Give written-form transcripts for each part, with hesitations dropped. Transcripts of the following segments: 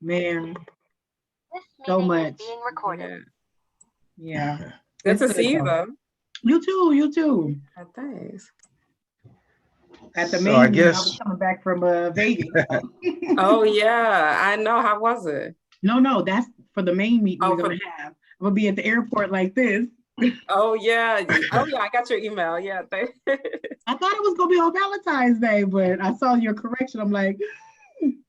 Man, This so meeting is much. being recorded. Yeah. Good It's to good, see you, though. though. You too. You too. Thanks. At the So I main meeting, I was guess coming back from Vegas. Oh, yeah. I know. How was it? No, that's for the main meeting Oh, we're gonna have. I'm gonna be at the airport like this. oh, yeah. Oh, yeah. I got your email. Yeah. I thought it was gonna be on Valentine's Day, but I saw your correction. I'm like,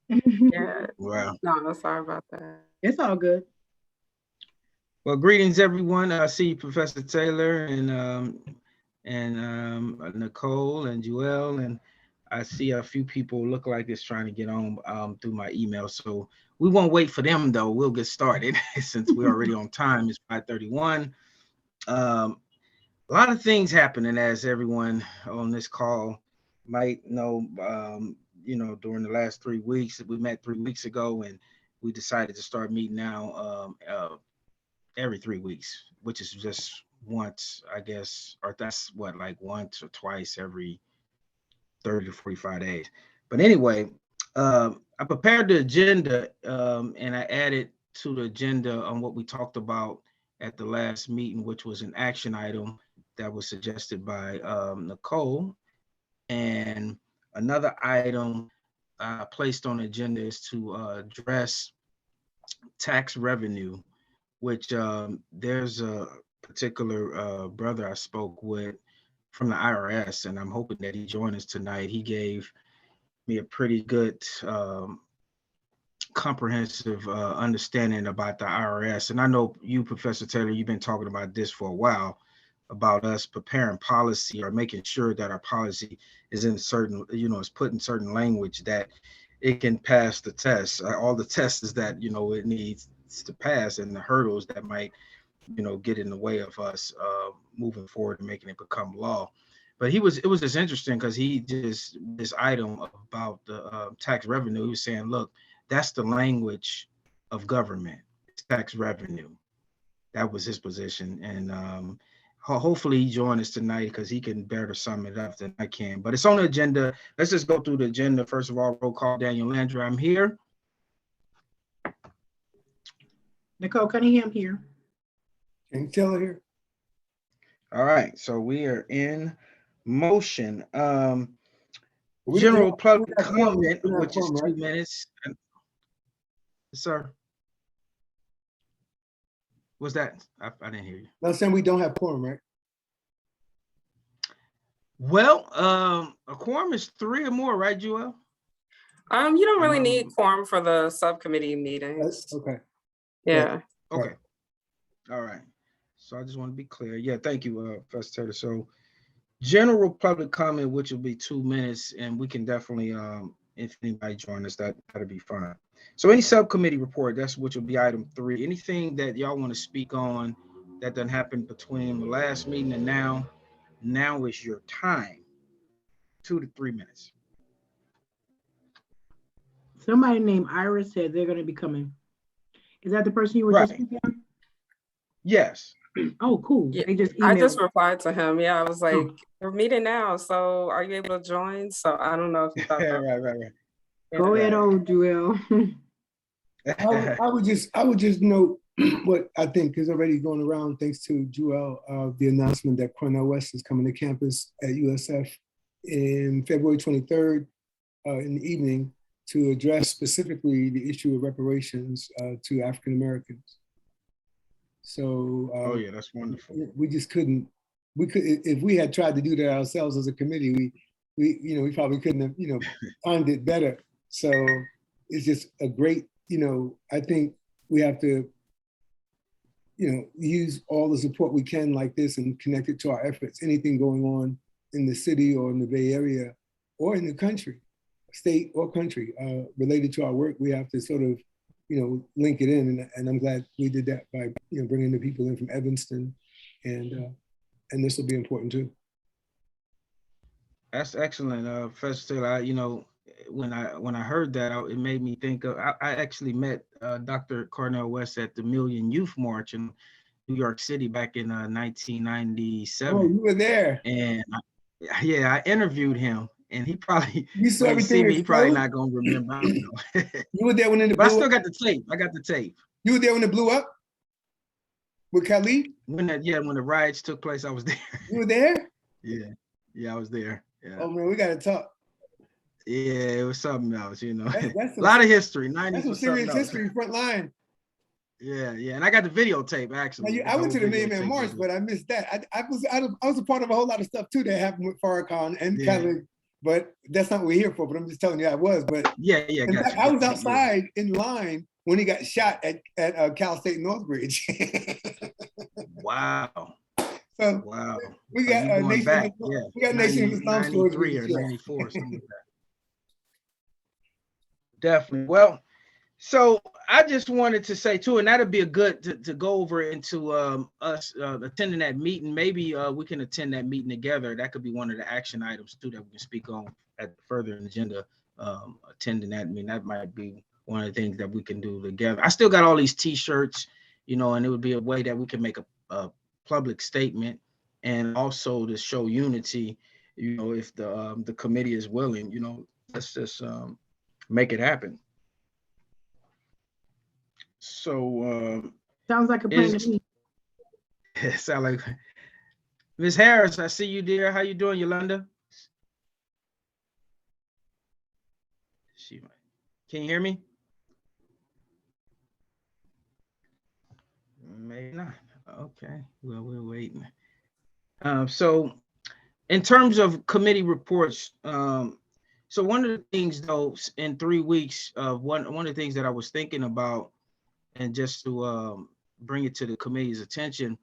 Yeah. wow. No, sorry about that. it's all good. Well, greetings everyone. I see Professor Taylor and Nicole and Joelle, and I see a few people look like it's trying to get on through my email. So we won't wait for them though. We'll get started since we're already on time. It's 5:31. A lot of things happening, as everyone on this call might know. During the last 3 weeks, we met 3 weeks ago, and we decided to start meeting now every 3 weeks, which is just once, I guess, or that's what, like once or twice every 30 to 45 days. But anyway, I prepared the agenda and I added to the agenda on what we talked about at the last meeting, which was an action item that was suggested by Nicole. And another item placed on the agenda is to address tax revenue, which there's a particular brother I spoke with from the IRS, and I'm hoping that he joined us tonight. He gave me a pretty good comprehensive understanding about the IRS. And I know you, Professor Taylor, you've been talking about this for a while, about us preparing policy or making sure that our policy is in certain, is put in certain language that it can pass the test, all the tests that, it needs to pass, and the hurdles that might, get in the way of us moving forward and making it become law. But it was just interesting because this item about the tax revenue, he was saying, look, that's the language of government, tax revenue. That was his position. And hopefully he joins us tonight because he can better sum it up than I can. But it's on the agenda. Let's just go through the agenda. First of all, roll call. Daniel Landry, I'm here. Nicole Cunningham here. And Taylor here. All right, so we are in motion. General public comment, which is 2 minutes. Sir, what's that? I didn't hear you. Not saying we don't have quorum, right? Well, a quorum is 3 or more, right, Joelle? You don't really need quorum for the subcommittee meetings. Okay. Yeah. Okay. All right. So I just want to be clear. Yeah, thank you, Professor Taylor. So general public comment, which will be 2 minutes, and we can definitely, if anybody join us, that'll be fine. So any subcommittee report, that's which will be item 3. Anything that y'all want to speak on that done happened between the last meeting and now is your time. 2 to 3 minutes. Somebody named Iris said they're going to be coming. Is that the person you were just speaking on? Yes. Oh, cool. Yeah. They just emailed. I just replied to him. Yeah, I was like, we're meeting now, so are you able to join? So I don't know if you thought that. Right. Go ahead, old Joelle. I would just note what I think is already going around, thanks to Joelle, the announcement that Cornell West is coming to campus at USF in February 23rd in the evening to address specifically the issue of reparations to African Americans. So oh yeah, that's wonderful. We just couldn't. We could, if we had tried to do that ourselves as a committee, we probably couldn't have timed it better. So it's just a great, I think we have to use all the support we can like this and connect it to our efforts. Anything going on in the city or in the Bay Area or in the country, state or country, related to our work, we have to sort of link it in, and I'm glad we did that by bringing the people in from Evanston, and this will be important too. That's excellent, Professor Taylor. When I heard that, it made me think of I actually met Dr. Cornell West at the Million Youth March in New York City back in 1997. Oh, you were there. And I interviewed him, and he probably, You saw when he see everything me, he probably explode? not gonna remember. I don't know. You were there when it But I blew still up? got the tape. I got the tape. You were there when it blew up? With Khalid? When the riots took place, I was there. You were there? Yeah, I was there. Yeah. Oh man, we gotta talk. Yeah, it was something else, you know. That's A lot of history. That's 90s some was something serious else. history, front line. Yeah, and I got the videotape Now, actually. I went to the whole Million Man videotape March, was- but I missed that. I was a part of a whole lot of stuff too that happened with Farrakhan and Yeah. Khalid, but that's not what we're here for. But I'm just telling you, I was. But Yeah, in fact, I was outside in line when he got shot at Cal State Northbridge. Wow. So Wow. we So got you a going nation. back, yeah. We got Nation of Islam stories. 93 or Yeah. 94, something like that. Definitely. Well, so I just wanted to say too, and that'd be a good to go over into us attending that meeting. Maybe we can attend that meeting together. That could be one of the action items too that we can speak on at further in the agenda. Attending that, I mean, that might be one of the things that we can do together. I still got all these T-shirts, you know, and it would be a way that we can make a public statement and also to show unity, you know, if the committee is willing, you know, let's just make it happen. So Sounds like a plan to me. it sound like Ms. Harris, I see you, dear. How you doing, Yolanda? Can you hear me? Maybe not. Okay. Well, we're waiting. So in terms of committee reports, so one of the things though, in 3 weeks, one of the things that I was thinking about, and just to bring it to the committee's attention,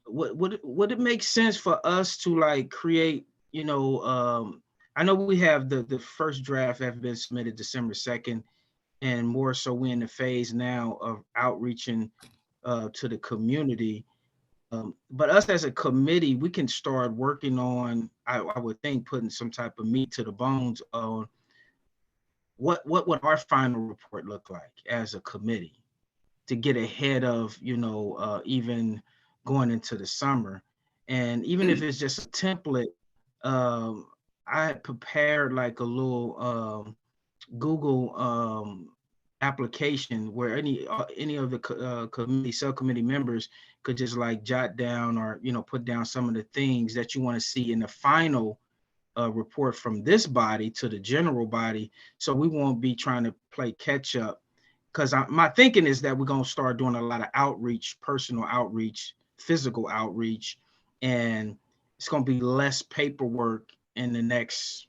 would it make sense for us to like create, you know, I know we have the first draft have been submitted December 2nd, and more so we're in the phase now of outreaching to the community. But us as a committee, we can start working on, I would think, putting some type of meat to the bones on what would our final report look like as a committee to get ahead of, you know, even going into the summer. And even if it's just a template, I had prepared like a little Google application where any of the committee subcommittee members could just like jot down or, you know, put down some of the things that you want to see in the final report from this body to the general body, so we won't be trying to play catch up. Because my thinking is that we're going to start doing a lot of outreach, personal outreach, physical outreach, and it's going to be less paperwork in the next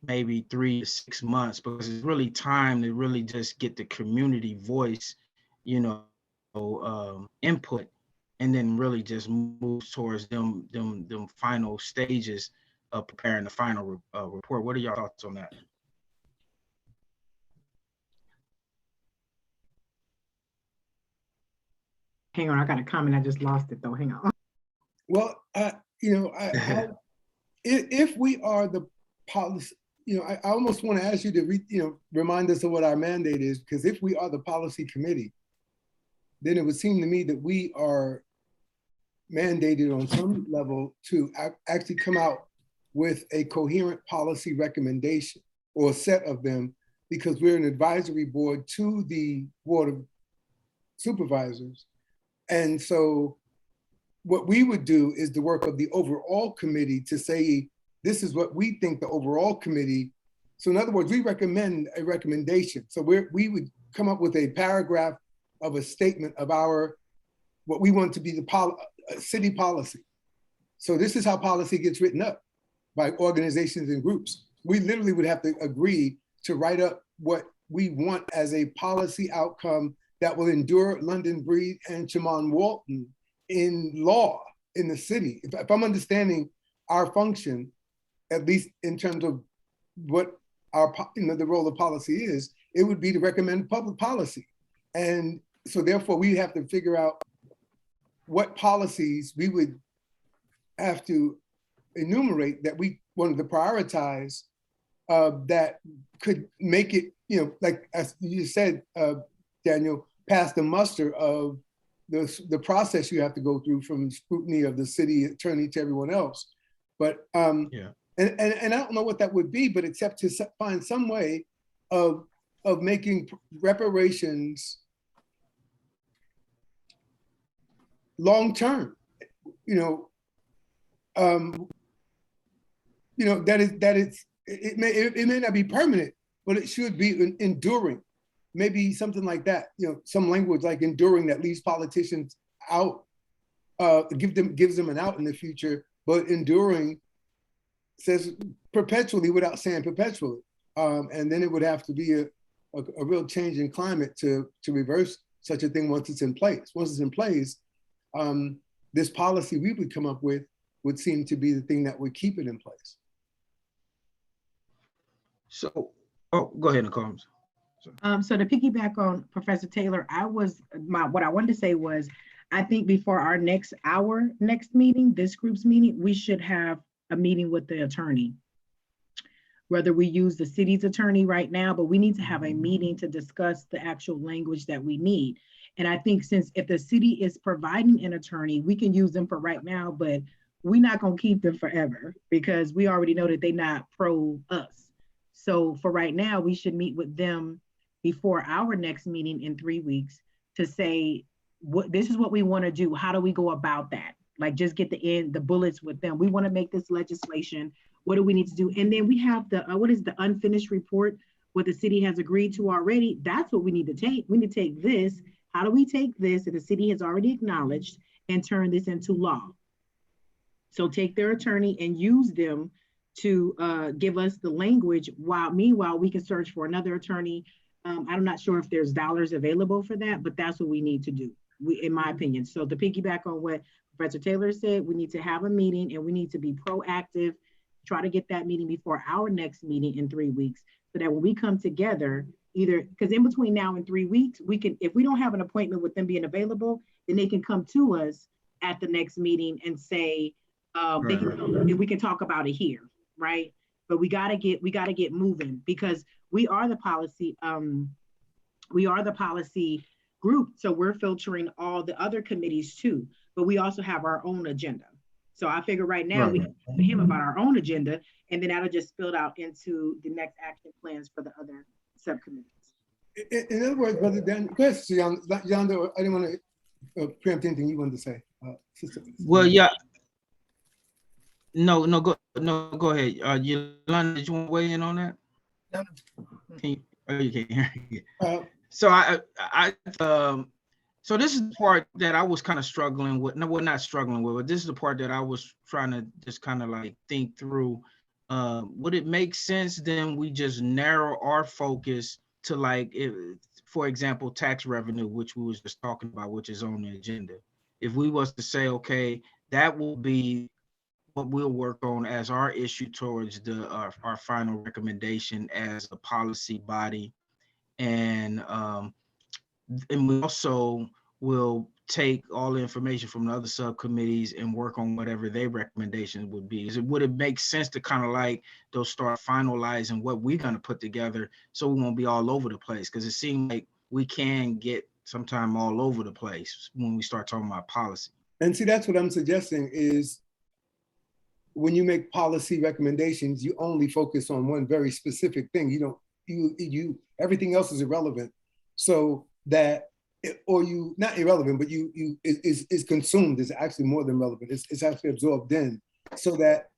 maybe 3 to 6 months, because it's really time to really just get the community voice, you know, input, and then really just move towards them final stages of preparing the final report. What are your thoughts on that? Hang on, I got a comment. I just lost it though. Hang on. Well, you know, if we are the policy, you know, I almost want to ask you to remind us of what our mandate is, because if we are the policy committee, then it would seem to me that we are mandated on some level to actually come out with a coherent policy recommendation or a set of them, because we're an advisory board to the Board of Supervisors. And so what we would do is the work of the overall committee to say, this is what we think the overall committee. So in other words, we recommend a recommendation. So we would come up with a paragraph of a statement of what we want to be the city policy. So this is how policy gets written up by organizations and groups. We literally would have to agree to write up what we want as a policy outcome that will endure, London breathe, and Chamon Walton in law in the city. If I'm understanding our function, at least in terms of what our, the role of policy is, it would be to recommend public policy. And so therefore we have to figure out what policies we would have to enumerate that we wanted to prioritize that could make it, you know, like as you said, Daniel, past the muster of the process you have to go through from scrutiny of the city attorney to everyone else. But And I don't know what that would be, but except to find some way of making reparations long-term, it may not be permanent, but it should be enduring. Maybe something like that, some language like enduring that leaves politicians out, gives them an out in the future, but enduring says perpetually without saying perpetually. And then it would have to be a real change in climate to reverse such a thing once it's in place. Once it's in place, this policy we would come up with would seem to be the thing that would keep it in place. So, go ahead, Nicole. So to piggyback on Professor Taylor, what I wanted to say was, I think before our next meeting, this group's meeting, we should have a meeting with the attorney. Whether we use the city's attorney right now, but we need to have a meeting to discuss the actual language that we need. And I think if the city is providing an attorney, we can use them for right now, but we're not gonna keep them forever because we already know that they're not pro us. So for right now, we should meet with them before our next meeting in 3 weeks to say, this is what we wanna do. How do we go about that? Like just get the bullets with them. We wanna make this legislation. What do we need to do? And then we have what is the unfinished report, what the city has agreed to already. That's what we need to take. We need to take this. How do we take this that the city has already acknowledged and turn this into law? So take their attorney and use them to give us the language meanwhile we can search for another attorney. I'm not sure if there's dollars available for that, but that's what we need to do, in my opinion. So to piggyback on what Professor Taylor said, we need to have a meeting and we need to be proactive, try to get that meeting before our next meeting in 3 weeks, so that when we come together, because in between now and 3 weeks, we can, if we don't have an appointment with them being available, then they can come to us at the next meeting and say, we can talk about it here, right? But we gotta get moving because we are the policy group. So we're filtering all the other committees too, but we also have our own agenda. So I figure right now we can talk to him about our own agenda, and then that'll just spill out into the next action plans for the other subcommittees. In other words, Brother Dan, go ahead, Yolanda, I didn't want to preempt anything you wanted to say. Well, yeah. No, go ahead. Yolanda, did you want to weigh in on that? No. You can't hear. So this is the part that I was kind of struggling with. No, well, not struggling with, but this is the part that I was trying to just kind of like think through. Would it make sense then we just narrow our focus to like, for example, tax revenue, which we was just talking about, which is on the agenda. If we was to say, okay, that will be what we'll work on as our issue towards our final recommendation as a policy body, and we also will take all the information from the other subcommittees and work on whatever their recommendations would be. Would it make sense to kind of like they'll start finalizing what we're going to put together so we won't be all over the place? Because it seems like we can get sometime all over the place when we start talking about policy. And see, that's what I'm suggesting is when you make policy recommendations, you only focus on one very specific thing. You everything else is irrelevant. So that, or you, not irrelevant, but is consumed, is actually more than relevant. It's actually absorbed in, so that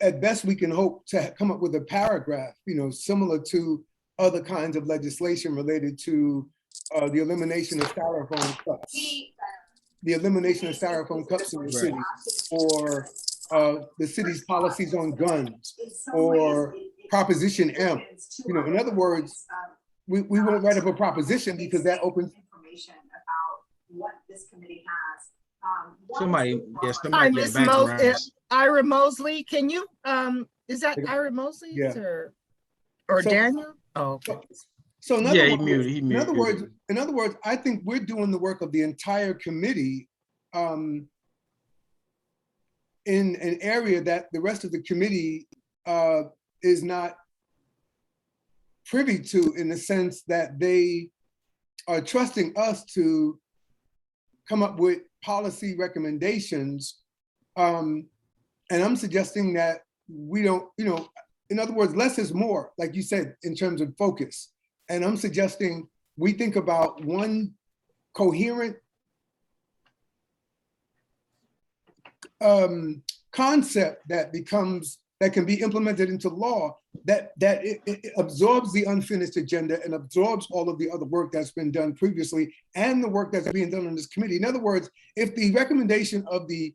at best we can hope to come up with a paragraph, similar to other kinds of legislation related to the elimination of styrofoam cups, in the city, or the city's policies on guns, or Proposition M. In other words, we won't write up a proposition because that opens information about what this committee has. Somebody Hi, get Ms. background. Ira Mosley, can you, is that Ira Mosley? Yeah. Or Daniel? Oh, okay. So in He other muted. in other words, I think we're doing the work of the entire committee in an area that the rest of the committee is not privy to, in the sense that they are trusting us to come up with policy recommendations. And I'm suggesting that we don't, in other words, less is more, like you said, in terms of focus. And I'm suggesting we think about one coherent concept that can be implemented into law, that it absorbs the unfinished agenda and absorbs all of the other work that's been done previously and the work that's being done on this committee. In other words, if the recommendation of the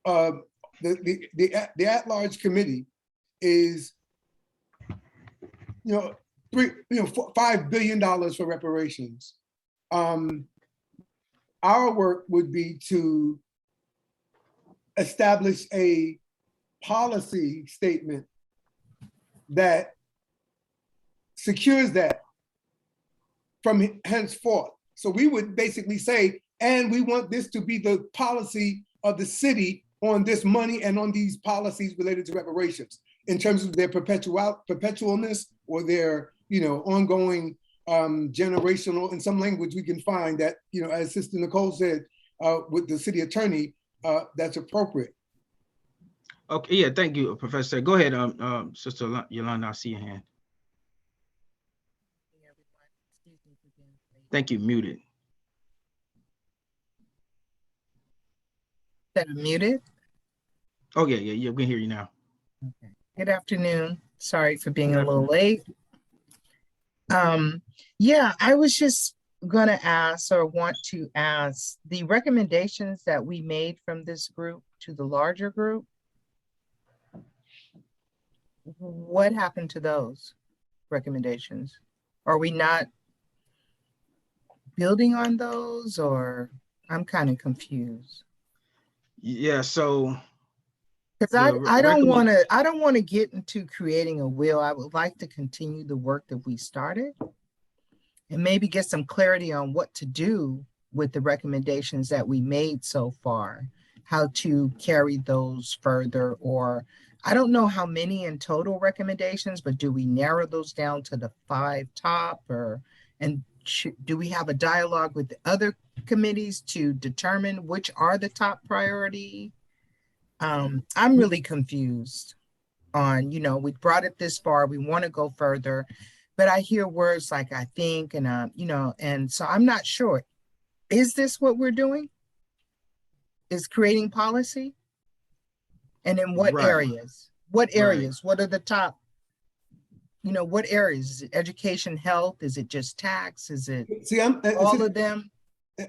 at-large committee is, $5 billion for reparations, our work would be to establish a policy statement that secures that from henceforth. So we would basically say, and we want this to be the policy of the city on this money and on these policies related to reparations in terms of their perpetualness or their ongoing generational. In some language we can find that, as Sister Nicole said, with the city attorney, that's appropriate. Okay, yeah, thank you, Professor. Go ahead, Sister Yolanda, I see your hand. Thank you, muted. Is that muted? Oh, yeah, we can hear you now. Okay. Good afternoon. Sorry for being a little late. Yeah, I was just gonna ask or want to ask the recommendations that we made from this group to the larger group. What happened to those recommendations? Are we not building on those, or I'm kind of confused? Yeah, so because I don't want to get into creating a will. I would like to continue the work that we started and maybe get some clarity on what to do with the recommendations that we made so far, how to carry those further, or I don't know how many in total recommendations, but do we narrow those down to the 5 top, and do we have a dialogue with the other committees to determine which are the top priority? I'm really confused on, we brought it this far, we want to go further, but I hear words like I think, and and so I'm not sure. Is this what we're doing? Is creating policy? And in what areas? What areas? What are the top? What areas? Is it education, health? Is it just tax? Is it all of them?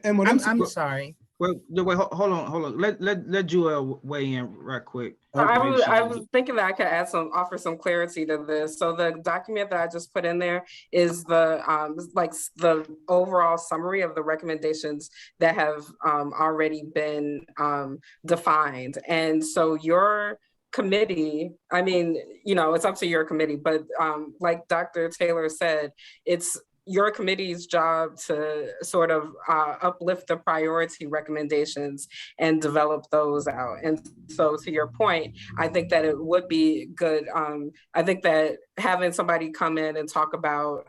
And what I'm sorry. Well, wait, hold on. Let Joel weigh in right quick. I was thinking that I could offer some clarity to this. So the document that I just put in there is the the overall summary of the recommendations that have already been defined. And so your committee, I mean, it's up to your committee, but like Dr. Taylor said, it's your committee's job to sort of uplift the priority recommendations and develop those out. And so to your point, I think that it would be good. I think that having somebody come in and talk about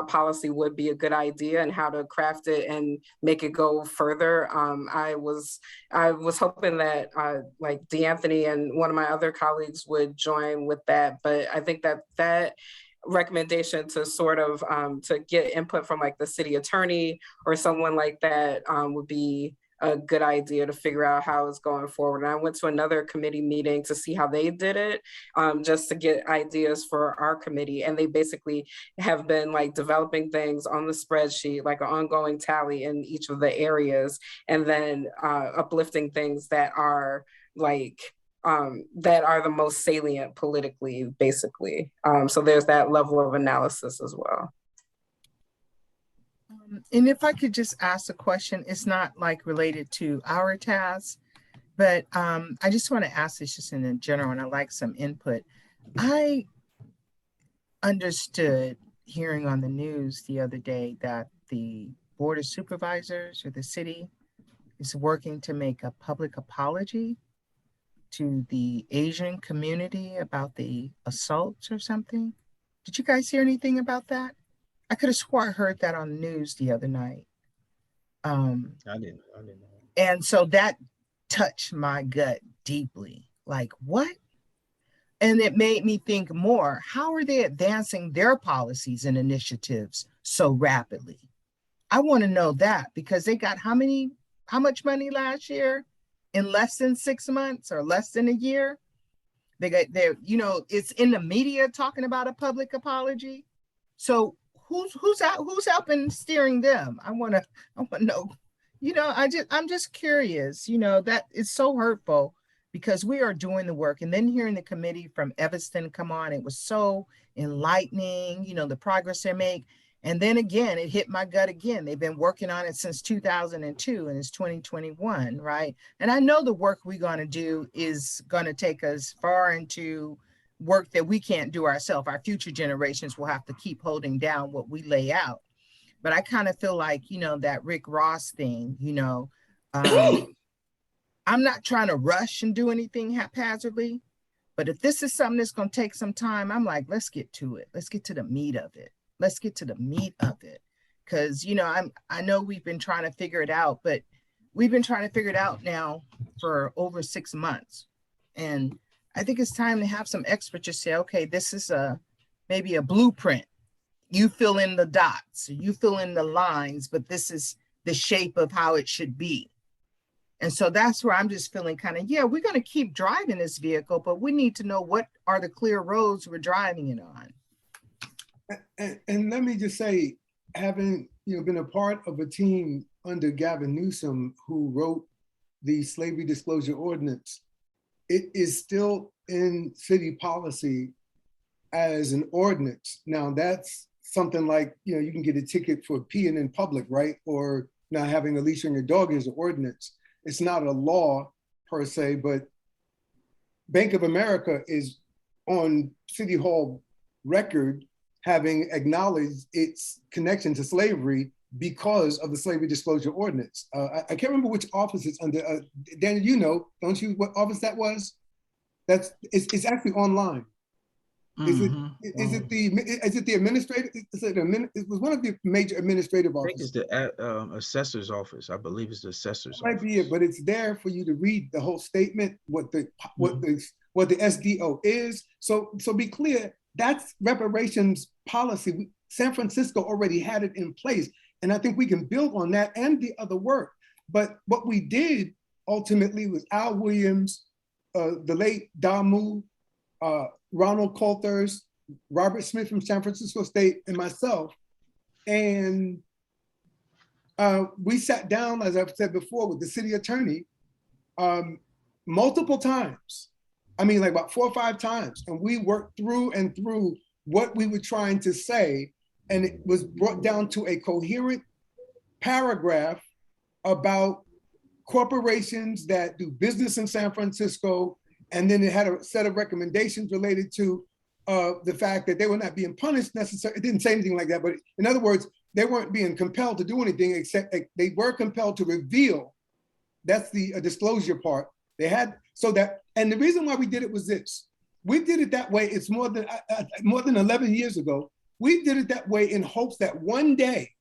policy would be a good idea, and how to craft it and make it go further. I was hoping that like D'Anthony and one of my other colleagues would join with that, but I think that recommendation to sort of to get input from like the city attorney or someone like that would be a good idea to figure out how it's going forward. And I went to another committee meeting to see how they did it, just to get ideas for our committee. And they basically have been like developing things on the spreadsheet, like an ongoing tally in each of the areas, and then uplifting things that are like that are the most salient politically, basically. So there's that level of analysis as well. And if I could just ask a question, it's not like related to our task, but I just want to ask this just in general, and I'd like some input. I understood hearing on the news the other day that the Board of Supervisors or the city is working to make a public apology to the Asian community about the assaults or something. Did you guys hear anything about that? I could have swore I heard that on the news the other night. I didn't know. And so that touched my gut deeply. Like, what? And it made me think more, how are they advancing their policies and initiatives so rapidly? I want to know that, because they got how much money last year in less than 6 months or less than a year? It's in the media talking about a public apology. So who's helping steering them? I want to know. I'm just curious. That is so hurtful, because we are doing the work, and then hearing the committee from Evanston come on, it was so enlightening. The progress they make. And then again, it hit my gut again. They've been working on it since 2002, and it's 2021, right? And I know the work we're going to do is going to take us far into work that we can't do ourselves. Our future generations will have to keep holding down what we lay out. But I kind of feel like, that Rick Ross thing, I'm not trying to rush and do anything haphazardly, but if this is something that's going to take some time, I'm like, let's get to it. Let's get to the meat of it. Because, I know we've been trying to figure it out, but we've been trying to figure it out now for over 6 months. And I think it's time to have some experts just say, okay, this is maybe a blueprint. You fill in the dots, you fill in the lines, but this is the shape of how it should be. And so that's where I'm just feeling kind of, we're going to keep driving this vehicle, but we need to know what are the clear roads we're driving it on. And let me just say, having been a part of a team under Gavin Newsom who wrote the Slavery Disclosure Ordinance, it is still in city policy as an ordinance. Now that's something like, you can get a ticket for peeing in public, right? Or not having a leash on your dog is an ordinance. It's not a law per se, but Bank of America is on City Hall record having acknowledged its connection to slavery because of the Slavery Disclosure Ordinance. I can't remember which office it's under. Daniel, don't you, what office that was? It's actually online. Is it the administrative? It was one of the major administrative offices. I think it's the assessor's office. I believe it's the assessor's office. Might be it, but it's there for you to read the whole statement, what the SDO is. So be clear, that's reparations policy. San Francisco already had it in place, and I think we can build on that and the other work. But what we did ultimately was Al Williams, the late Damu, Ronald Coulthers, Robert Smith from San Francisco State, and myself. And we sat down, as I've said before, with the city attorney multiple times. I mean, like about 4 or 5 times. And we worked through and through what we were trying to say. And it was brought down to a coherent paragraph about corporations that do business in San Francisco. And then it had a set of recommendations related to the fact that they were not being punished necessarily. It didn't say anything like that, but in other words, they weren't being compelled to do anything except they were compelled to reveal. That's the disclosure part. They had, so that, and the reason why we did it was this. We did it that way. It's more than 11 years ago. We did it that way in hopes that one day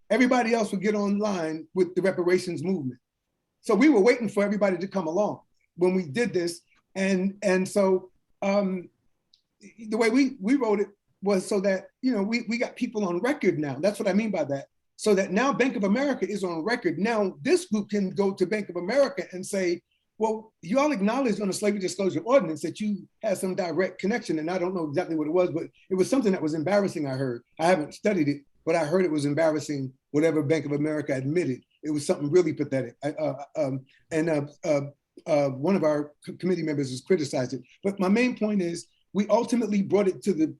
everybody else would get online with the reparations movement. So we were waiting for everybody to come along when we did this. And so the way we wrote it was so that, we got people on record now. That's what I mean by that. So that now Bank of America is on record. Now this group can go to Bank of America and say, well, you all acknowledged on the Slavery Disclosure Ordinance that you had some direct connection. And I don't know exactly what it was, but it was something that was embarrassing, I heard. I haven't studied it, but I heard it was embarrassing, whatever Bank of America admitted. It was something really pathetic. One of our committee members has criticized it. But my main point is, we ultimately brought it to the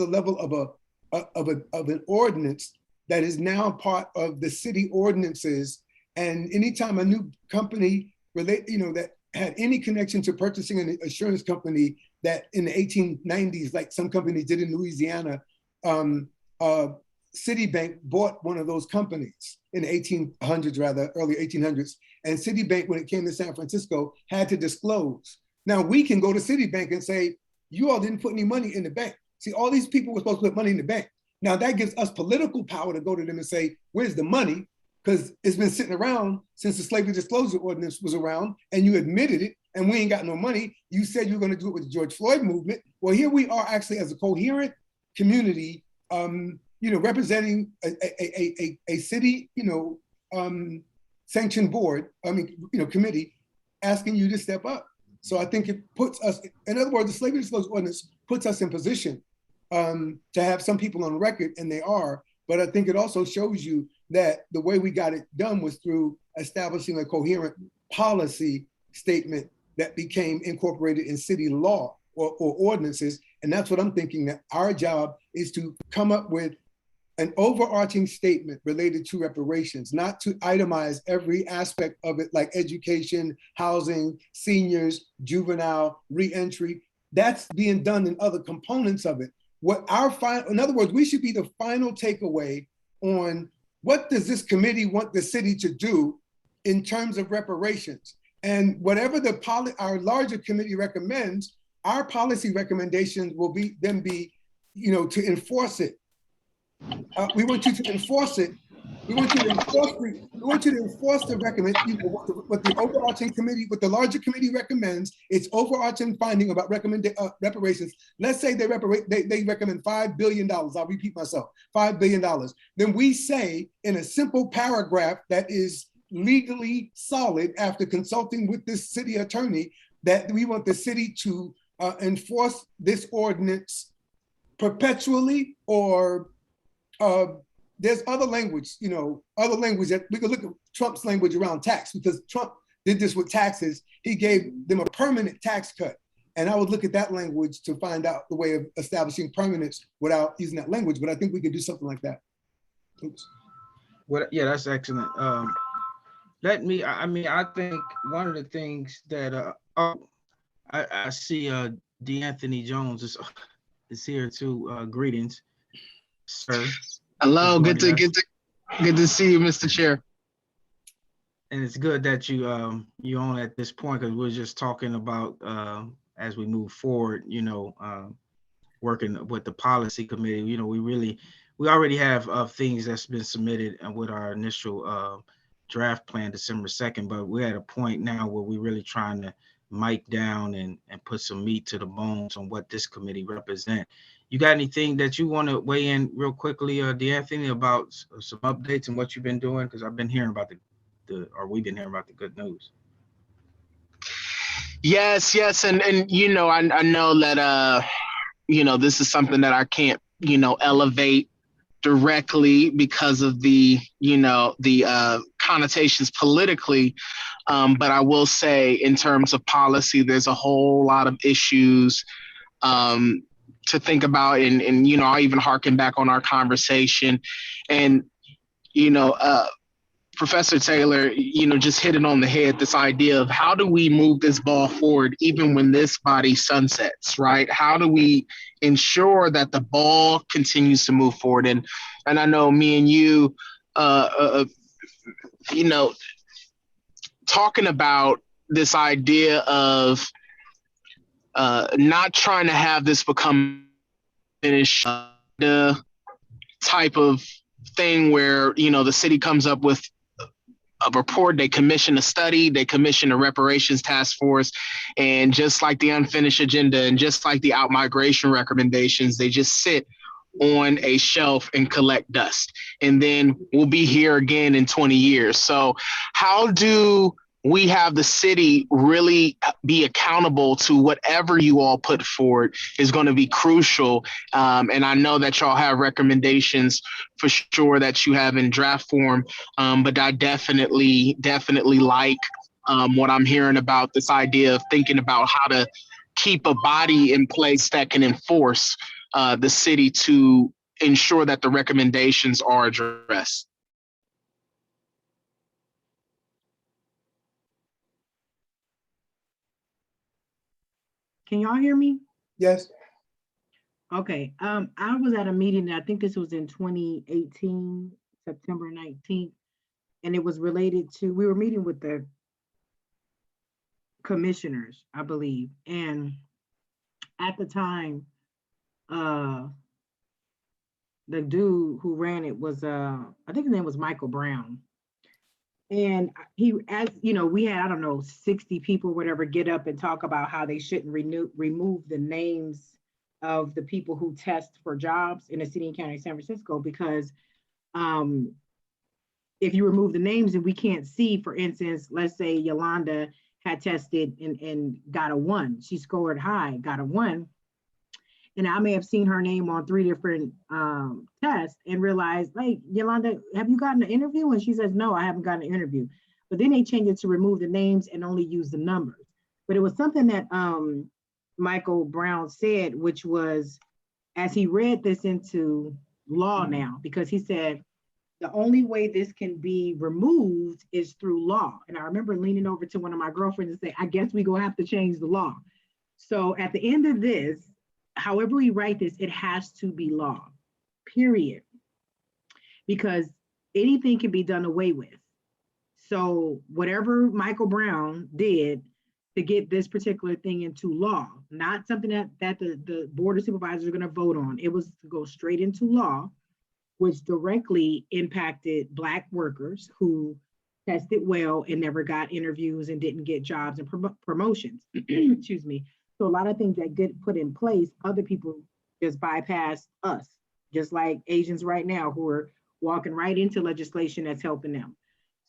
level of an ordinance that is now part of the city ordinances. And anytime a new company that had any connection to purchasing an insurance company that in the 1890s, like some companies did in Louisiana, Citibank bought one of those companies in the 1800s, rather, early 1800s. And Citibank, when it came to San Francisco, had to disclose. Now we can go to Citibank and say, you all didn't put any money in the bank. See, all these people were supposed to put money in the bank. Now that gives us political power to go to them and say, where's the money? Because it's been sitting around since the Slavery Disclosure Ordinance was around, and you admitted it, and we ain't got no money. You said you were going to do it with the George Floyd movement. Well, here we are actually as a coherent community, representing a city, sanctioned board, committee, asking you to step up. So I think it puts us, in other words, the slavery disclosure ordinance puts us in position to have some people on the record, and they are, but I think it also shows you that the way we got it done was through establishing a coherent policy statement that became incorporated in city law or ordinances. And that's what I'm thinking, that our job is to come up with an overarching statement related to reparations, not to itemize every aspect of it, like education, housing, seniors, juvenile, reentry. That's being done in other components of it. In other words, we should be the final takeaway on what does this committee want the city to do in terms of reparations. And whatever our larger committee recommends, our policy recommendations will be to enforce it. We want you to enforce it. We want you to enforce the recommend, what the overarching committee, what the larger committee recommends, its overarching finding about reparations. Let's say they recommend $5 billion. I'll repeat myself, $5 billion. Then we say in a simple paragraph that is legally solid after consulting with this city attorney that we want the city to enforce this ordinance perpetually, or there's other language that we could look at Trump's language around tax, because Trump did this with taxes. He gave them a permanent tax cut. And I would look at that language to find out the way of establishing permanence without using that language. But I think we could do something like that. Oops. Well, yeah, that's excellent. I think one of the things that I see D'Anthony Jones is here too. Greetings, sir. Hello, good to see you, Mr. Chair. And it's good that you on at this point, because we're just talking about as we move forward, working with the policy committee. We already have things that's been submitted with our initial draft plan December 2nd, but we're at a point now where we're really trying to mic down and put some meat to the bones on what this committee represents. You got anything that you want to weigh in real quickly, D'Anthony, about some updates and what you've been doing? Because I've been hearing about we've been hearing about the good news. Yes, and I know that this is something that I can't elevate directly because of the connotations politically, but I will say in terms of policy, there's a whole lot of issues to think about, and I'll even harken back on our conversation, and Professor Taylor, just hit it on the head, this idea of how do we move this ball forward even when this body sunsets, right? How do we ensure that the ball continues to move forward? And I know me and you, talking about this idea of not trying to have this become finished type of thing where, the city comes up with a report, they commission a study, they commission a reparations task force, and just like the unfinished agenda and just like the out-migration recommendations, they just sit on a shelf and collect dust. And then we'll be here again in 20 years. So how do we have the city really be accountable to whatever you all put forward is going to be crucial. And I know that y'all have recommendations for sure that you have in draft form, but I definitely like what I'm hearing about this idea of thinking about how to keep a body in place that can enforce the city to ensure that the recommendations are addressed. Can y'all hear me? Yes. Okay. I was at a meeting, I think this was in 2018, September 19th, and it was related to, we were meeting with the commissioners, I believe. And at the time, the dude who ran it was, I think his name was Michael Brown. And he, as you know, we had, I don't know, 60 people, whatever, get up and talk about how they shouldn't remove the names of the people who test for jobs in the city and county of San Francisco, because if you remove the names and we can't see, for instance, let's say Yolanda had tested and got a 1, she scored high, got a 1. And I may have seen her name on 3 different tests and realized, like, Yolanda, have you gotten an interview? And she says, no, I haven't gotten an interview. But then they changed it to remove the names and only use the numbers. But it was something that Michael Brown said, which was, as he read this into law now, because he said, the only way this can be removed is through law. And I remember leaning over to one of my girlfriends and say, I guess we gonna have to change the law. So at the end of this, however we write this, it has to be law, period. Because anything can be done away with. So whatever Michael Brown did to get this particular thing into law, not something that the Board of Supervisors are gonna vote on, it was to go straight into law, which directly impacted Black workers who tested well and never got interviews and didn't get jobs and promotions. Excuse me. So a lot of things that get put in place, other people just bypass us, just like Asians right now who are walking right into legislation that's helping them.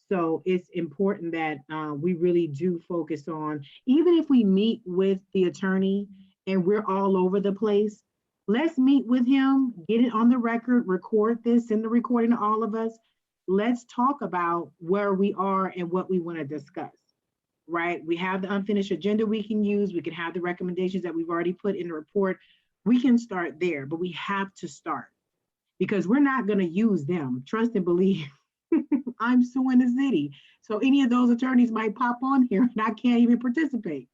So it's important that we really do focus on, even if we meet with the attorney and we're all over the place, let's meet with him, get it on the record, record this, send the recording to all of us. Let's talk about where we are and what we want to discuss, right? We have the unfinished agenda we can use. We can have the recommendations that we've already put in the report. We can start there, but we have to start because we're not going to use them. Trust and believe. I'm suing the city. So any of those attorneys might pop on here and I can't even participate.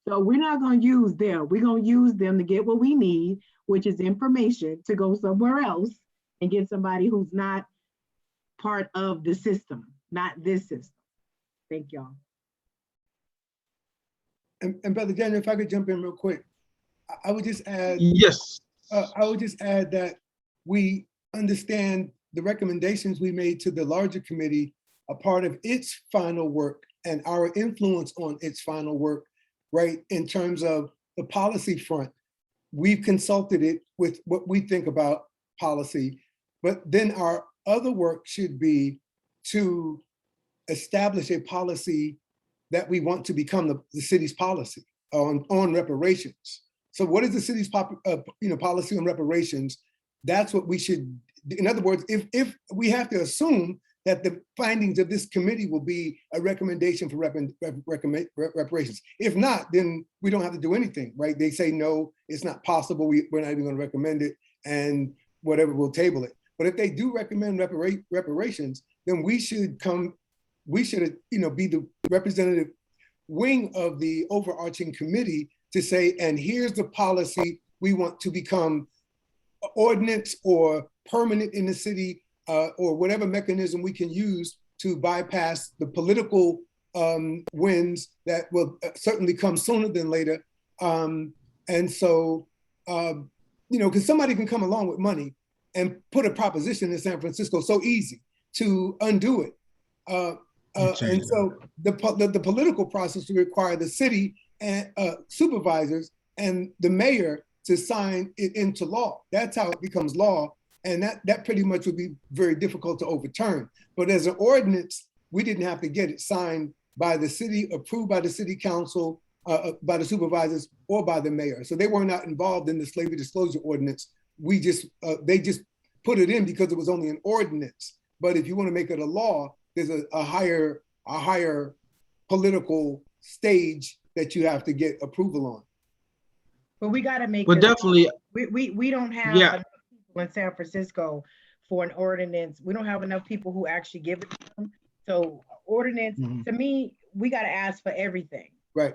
So we're not going to use them. We're going to use them to get what we need, which is information to go somewhere else and get somebody who's not part of the system, not this system. Thank y'all. And Brother Daniel, if I could jump in real quick, I would just add. Yes. I would just add that we understand the recommendations we made to the larger committee are part of its final work and our influence on its final work, right? In terms of the policy front, we've consulted it with what we think about policy, but then our other work should be to establish a policy that we want to become the city's policy on reparations. So what is the city's policy on reparations? That's what we should, in other words, if we have to assume that the findings of this committee will be a recommendation for reparations. If not, then we don't have to do anything, right? They say, no, it's not possible. We're not even gonna recommend it and whatever, we'll table it. But if they do recommend reparations, then we should be the representative wing of the overarching committee to say, and here's the policy we want to become ordinance or permanent in the city, or whatever mechanism we can use to bypass the political wins that will certainly come sooner than later. And so, because somebody can come along with money and put a proposition in San Francisco so easy to undo it. And so the political process will require the city and supervisors and the mayor to sign it into law. That's how it becomes law. And that pretty much would be very difficult to overturn. But as an ordinance, we didn't have to get it signed by the city, approved by the city council, by the supervisors, or by the mayor. So they were not involved in the slavery disclosure ordinance. They just put it in because it was only an ordinance. But if you want to make it a law, there's a higher political stage that you have to get approval on. But we got to make. But definitely, we don't have enough people in San Francisco for an ordinance. We don't have enough people who actually give it to them. So ordinance, to me, we got to ask for everything. Right.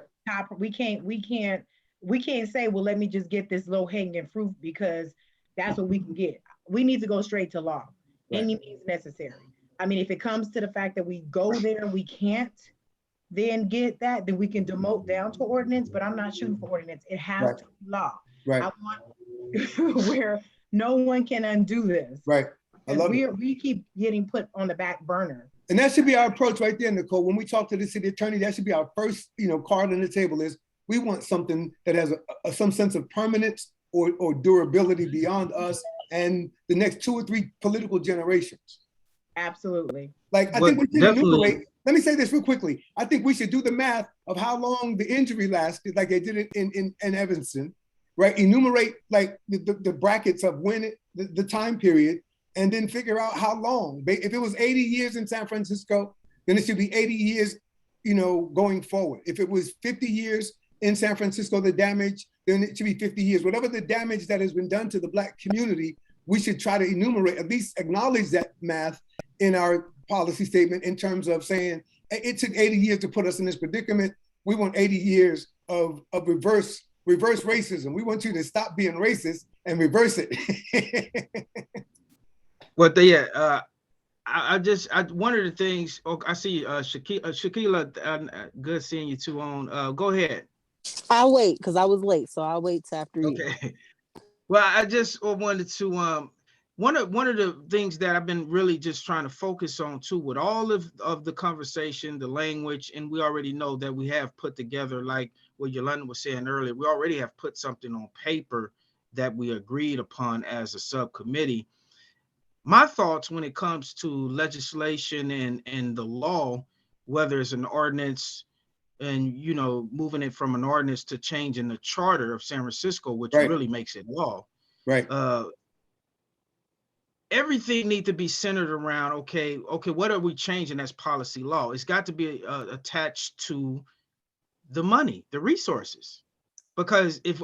We can't say, well, let me just get this low hanging fruit because that's what we can get. We need to go straight to law. Right. Any means necessary. I mean, if it comes to the fact that we go there, we can't then get that, then we can demote down to ordinance, but I'm not shooting for ordinance. It has to be law. Right. I want where no one can undo this. Right. I love it. We keep getting put on the back burner. And that should be our approach right there, Nicole. When we talk to the city attorney, that should be our first, card on the table is we want something that has some sense of permanence or durability beyond us and the next 2 or 3 political generations. Absolutely. Like, I think we should enumerate. Let me say this real quickly. I think we should do the math of how long the injury lasted, like they did it in Evanston, right? Enumerate like the brackets of when the time period, and then figure out how long. If it was 80 years in San Francisco, then it should be 80 years, going forward. If it was 50 years in San Francisco, the damage, then it should be 50 years. Whatever the damage that has been done to the Black community, we should try to enumerate, at least acknowledge that math in our policy statement in terms of saying, it took 80 years to put us in this predicament. We want 80 years of reverse racism. We want you to stop being racist and reverse it. Well, one of the things. Oh, I see Shakila. Good seeing you too. On. Go ahead. I'll wait because I was late, so I'll wait till after you. Okay. Well, I just wanted to. One of the things that I've been really just trying to focus on too, with all of the conversation, the language, and we already know that we have put together, like what Yolanda was saying earlier, we already have put something on paper that we agreed upon as a subcommittee. My thoughts when it comes to legislation and the law, whether it's an ordinance and, moving it from an ordinance to changing the charter of San Francisco, which really makes it law. Right. Everything needs to be centered around, okay, what are we changing as policy law? It's got to be attached to the money, the resources. Because if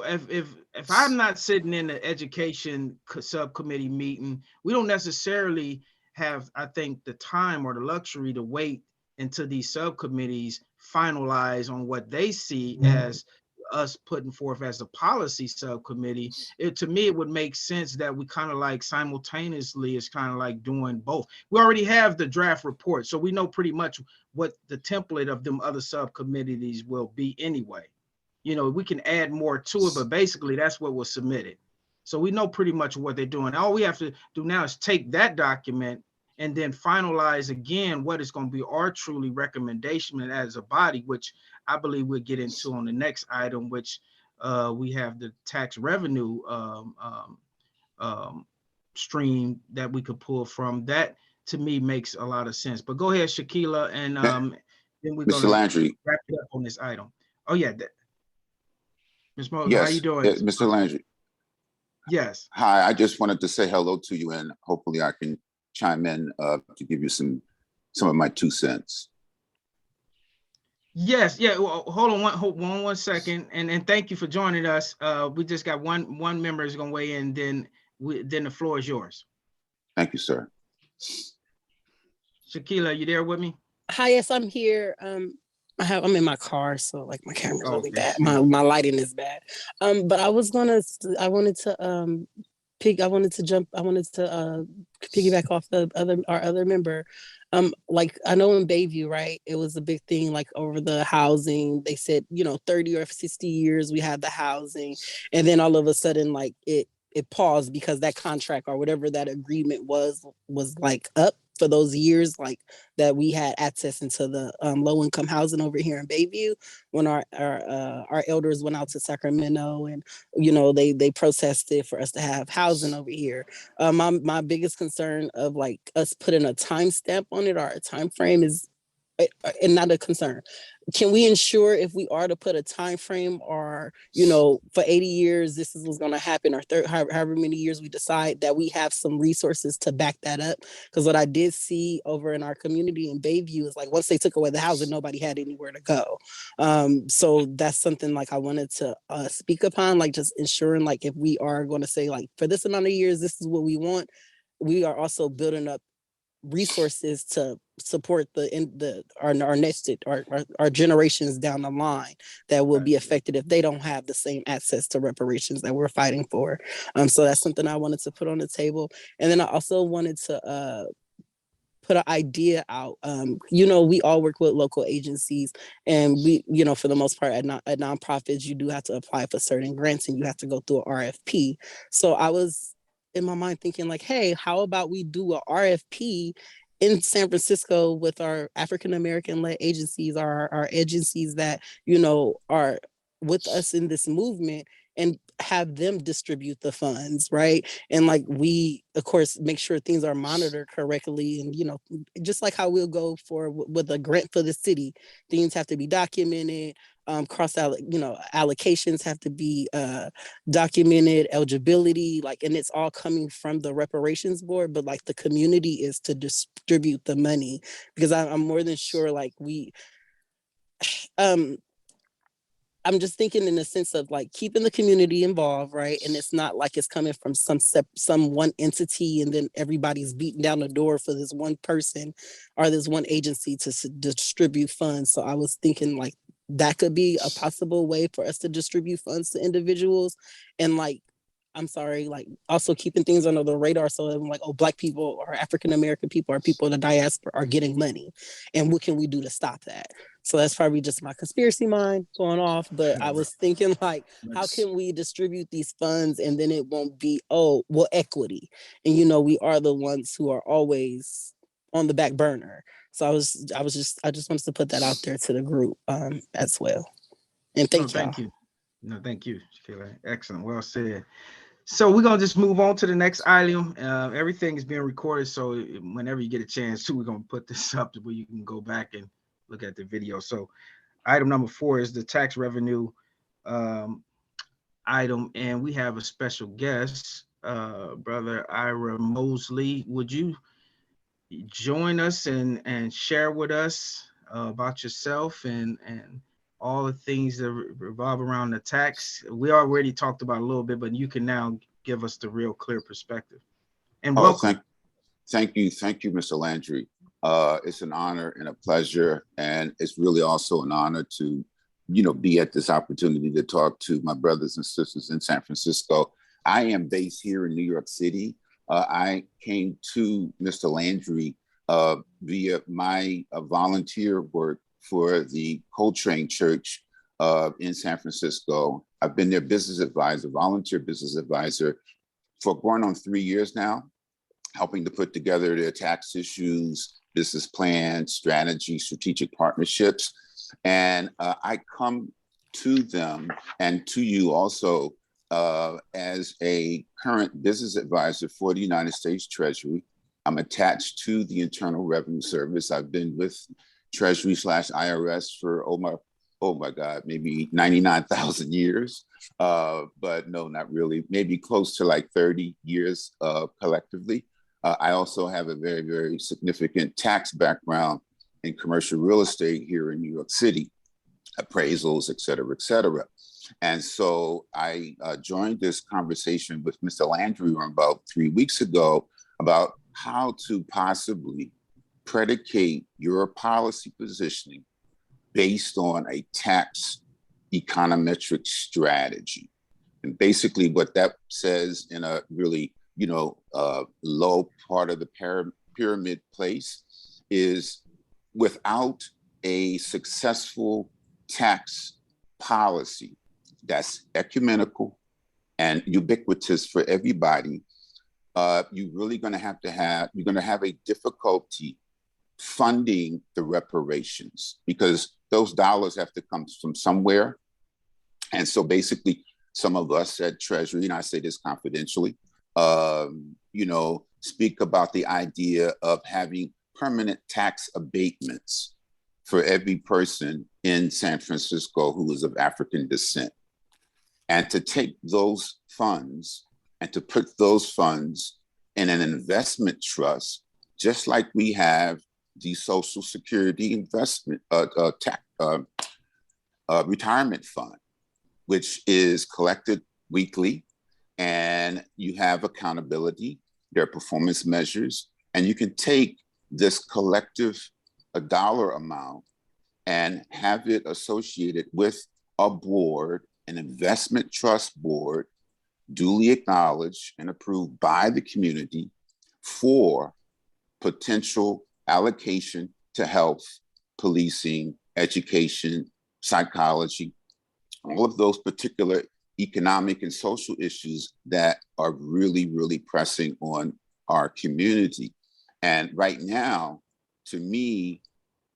I'm not sitting in the education subcommittee meeting, we don't necessarily have, I think, the time or the luxury to wait until these subcommittees finalize on what they see as us putting forth as a policy subcommittee. To me, it would make sense that we kind of like simultaneously is kind of like doing both. We already have the draft report, so we know pretty much what the template of them other subcommittees will be anyway. We can add more to it, but basically that's what was submitted. So we know pretty much what they're doing. All we have to do now is take that document and then finalize again what is going to be our truly recommendation as a body, which I believe we'll get into on the next item, which we have the tax revenue stream that we could pull from. That to me makes a lot of sense. But go ahead, Shakila, and then we're going to wrap it up on this item. Oh yeah, Ms. Moses, yes. How you doing? Yes, Mr. Landry. Yes. Hi, I just wanted to say hello to you, and hopefully I can chime in to give you some of my 2 cents. Yes, yeah. Well, hold on one second, and thank you for joining us. We just got one member is going to weigh in, then the floor is yours. Thank you, sir. Shakila, you there with me? Hi, yes, I'm here. I'm in my car, so like my camera's really bad. My lighting is bad. But I wanted to piggyback off our other member. Like I know in Bayview, right? It was a big thing, like over the housing. They said, 30 or 60 years we had the housing, and then all of a sudden, like it paused because that contract or whatever that agreement was like up for those years, like that we had access into the low income housing over here in Bayview when our elders went out to Sacramento and they protested for us to have housing over here. My biggest concern of like us putting a timestamp on it or a time frame is, and not a concern. Can we ensure if we are to put a time frame or, for 80 years, this is what's going to happen, or however many years we decide, that we have some resources to back that up? Because what I did see over in our community in Bayview is like, once they took away the housing, nobody had anywhere to go. So that's something like I wanted to speak upon, like just ensuring like if we are going to say like for this amount of years, this is what we want, we are also building up resources to support our generations down the line that will be affected if they don't have the same access to reparations that we're fighting for. So that's something I wanted to put on the table. And then I also wanted to put an idea out. We all work with local agencies, and we, for the most part at nonprofits, you do have to apply for certain grants and you have to go through an RFP. So I was in my mind thinking like, hey, how about we do a RFP in San Francisco with our African American led agencies, our agencies that, you know, are with us in this movement, and have them distribute the funds, right? And like, we of course make sure things are monitored correctly, and you know, just like how we'll go for with a grant for the city, things have to be documented, allocations have to be documented, eligibility, like, and it's all coming from the reparations board, but like the community is to distribute the money, because I'm more than sure like I'm just thinking in the sense of like keeping the community involved, right? And it's not like it's coming from some one entity, and then everybody's beating down the door for this one person or this one agency to distribute funds. So I was thinking like that could be a possible way for us to distribute funds to individuals, and like, I'm sorry, like also keeping things under the radar, so I'm like, oh, Black people or African American people or people in the diaspora are getting money, and what can we do to stop that? So that's probably just my conspiracy mind going off, but I was thinking like, how can we distribute these funds and then it won't be, oh, well, equity, and you know, we are the ones who are always on the back burner. So I just wanted to put that out there to the group as well. And thank you. No, thank you, Sheila. Excellent. Well said. So we're gonna just move on to the next item. Everything is being recorded, so whenever you get a chance to, we're gonna put this up to where you can go back and look at the video. So item number 4 is the tax revenue item, and we have a special guest, Brother Ira Mosley. Would you join us and share with us about yourself and all the things that revolve around the tax? We already talked about a little bit, but you can now give us the real clear perspective. And welcome. Thank you, Mr. Landry. It's an honor and a pleasure, and it's really also an honor to, be at this opportunity to talk to my brothers and sisters in San Francisco. I am based here in New York City. I came to Mr. Landry via my volunteer work for the Coltrane Church in San Francisco. I've been their volunteer business advisor for going on 3 years now, helping to put together their tax issues, business plans, strategy, strategic partnerships. And I come to them and to you also as a current business advisor for the United States Treasury. I'm attached to the Internal Revenue Service. I've been with Treasury/IRS for, oh my God, maybe 99,000 years. But no, not really, maybe close to like 30 years collectively. I also have a very, very significant tax background in commercial real estate here in New York City, appraisals, et cetera, et cetera. And so I joined this conversation with Mr. Landry about 3 weeks ago about how to possibly predicate your policy positioning based on a tax econometric strategy. And basically what that says in a really, low part of the pyramid place is, without a successful tax policy that's ecumenical and ubiquitous for everybody, you're really going to have a difficulty funding the reparations, because those dollars have to come from somewhere. And so basically, some of us at Treasury, and I say this confidentially, speak about the idea of having permanent tax abatements for every person in San Francisco who is of African descent. And to take those funds and to put those funds in an investment trust, just like we have the Social Security investment retirement fund, which is collected weekly, and you have accountability, there are performance measures, and you can take this collective dollar amount and have it associated with a board, an investment trust board, duly acknowledged and approved by the community for potential allocation to health, policing, education, psychology, all of those particular economic and social issues that are really, really pressing on our community. And right now, to me,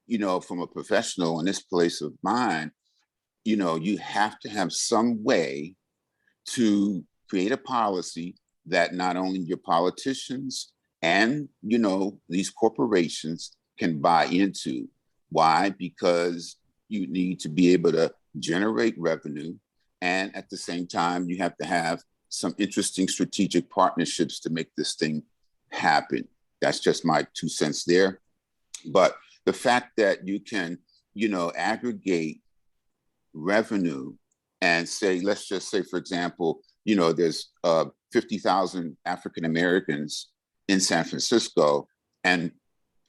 you know, from a professional in this place of mine, you know, you have to have some way to create a policy that not only your politicians and, you know, these corporations can buy into. Why? Because you need to be able to generate revenue. And at the same time, you have to have some interesting strategic partnerships to make this thing happen. That's just my 2 cents there. But the fact that you can, you know, aggregate revenue and say, let's just say, for example, you know, there's 50,000 African Americans in San Francisco, and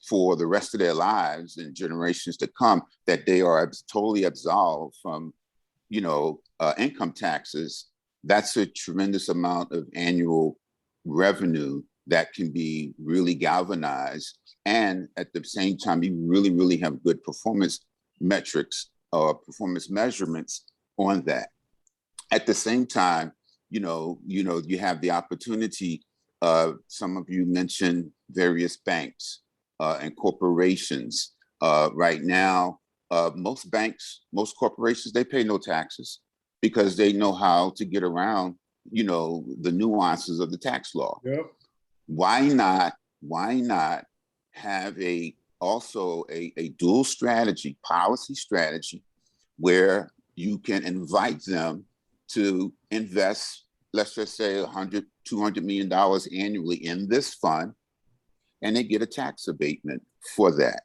for the rest of their lives and generations to come, that they are totally absolved from, you know, income taxes. That's a tremendous amount of annual revenue that can be really galvanized. And at the same time, you really, really have good performance metrics or performance measurements on that. At the same time, you have the opportunity. Some of you mentioned various banks and corporations. Right now, most banks, most corporations, they pay no taxes because they know how to get around, you know, the nuances of the tax law. Yep. Why not have also a dual strategy, policy strategy, where you can invite them to invest, let's just say $100, $200 million annually in this fund, and they get a tax abatement for that,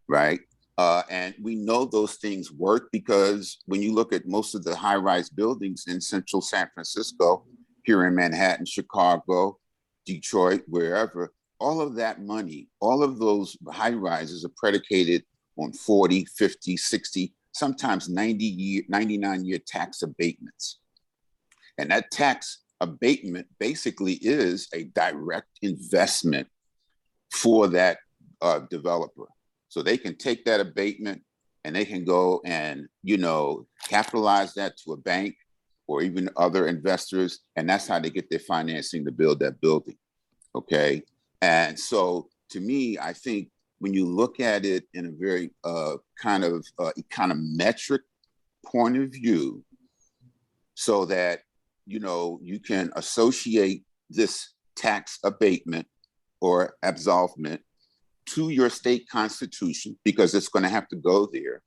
right? And we know those things work because when you look at most of the high-rise buildings in central San Francisco, here in Manhattan, Chicago, Detroit, wherever, all of that money, all of those high-rises are predicated on 40, 50, 60, sometimes 99-year tax abatements. And that tax abatement basically is a direct investment for that developer. So they can take that abatement and they can go and, you know, capitalize that to a bank or even other investors. And that's how they get their financing to build that building. Okay. And so to me, I think when you look at it in a very kind of econometric point of view, so that, you know, you can associate this tax abatement or absolvement to your state constitution, because it's going to have to go there.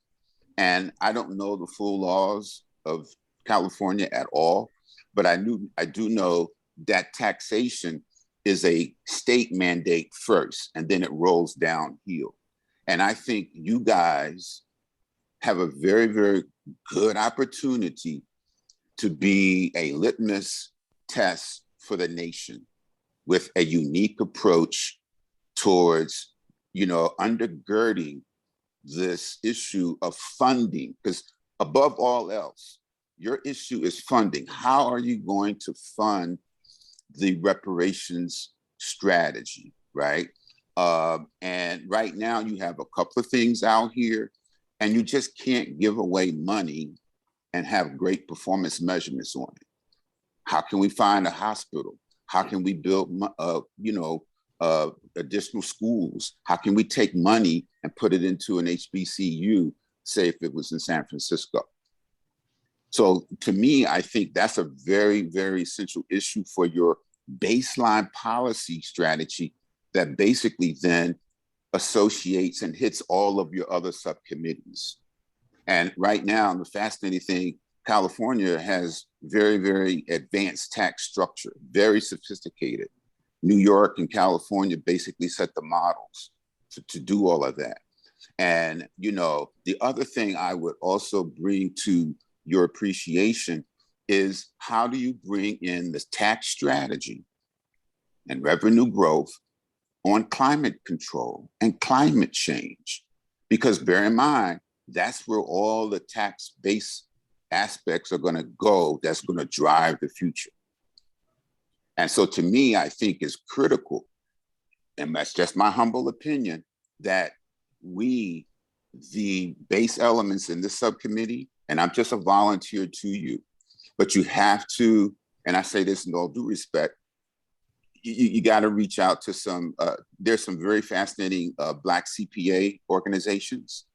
And I don't know the full laws of California at all, but I do know that taxation is a state mandate first, and then it rolls downhill. And I think you guys have a very, very good opportunity to be a litmus test for the nation with a unique approach towards, you know, undergirding this issue of funding, because above all else, your issue is funding. How are you going to fund the reparations strategy, right? And right now you have a couple of things out here, and you just can't give away money and have great performance measurements on it. How can we find a hospital? How can we build, additional schools? How can we take money and put it into an HBCU, say if it was in San Francisco? So to me, I think that's a very, very essential issue for your baseline policy strategy that basically then associates and hits all of your other subcommittees. And right now, the fascinating thing, California has very, very advanced tax structure, very sophisticated. New York and California basically set the models to do all of that. And, you know, the other thing I would also bring to your appreciation is, how do you bring in the tax strategy and revenue growth on climate control and climate change? Because bear in mind, that's where all the tax-based aspects are going to go. That's going to drive the future. And so to me, I think it's critical, and that's just my humble opinion, that we, the base elements in this subcommittee, and I'm just a volunteer to you, But you have to, and I say this in all due respect, you got to reach out to some, there's some very fascinating Black CPA organizations.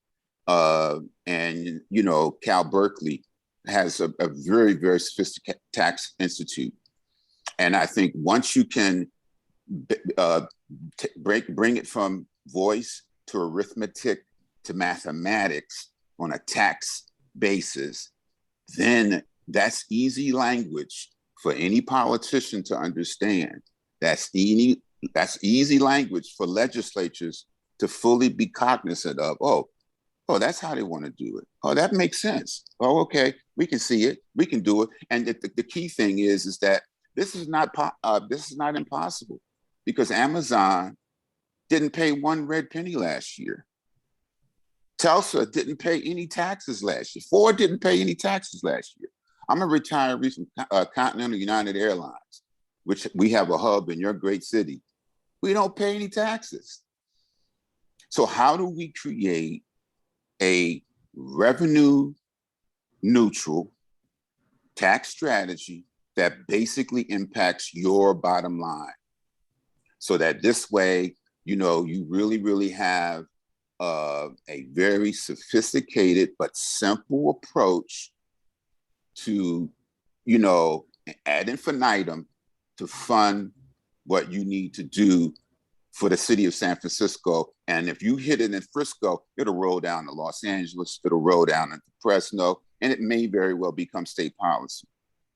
And, you know, Cal Berkeley has a very, very sophisticated tax institute. And I think once you can bring it from voice to arithmetic to mathematics on a tax basis, then that's easy language for any politician to understand. That's easy language for legislatures to fully be cognizant of. Oh, that's how they want to do it. Oh, that makes sense. Oh, okay, we can see it, we can do it. And the key thing is that this is not impossible, because Amazon didn't pay one red penny last year. Tulsa didn't pay any taxes last year. Ford didn't pay any taxes last year. I'm a retiree from Continental United Airlines, which we have a hub in your great city. We don't pay any taxes. So how do we create a revenue neutral tax strategy that basically impacts your bottom line, so that this way, you know, you really, really have a very sophisticated but simple approach to, you know, ad infinitum to fund what you need to do for the city of San Francisco. And if you hit it in Frisco, it'll roll down to Los Angeles, it'll roll down into Fresno, and it may very well become state policy.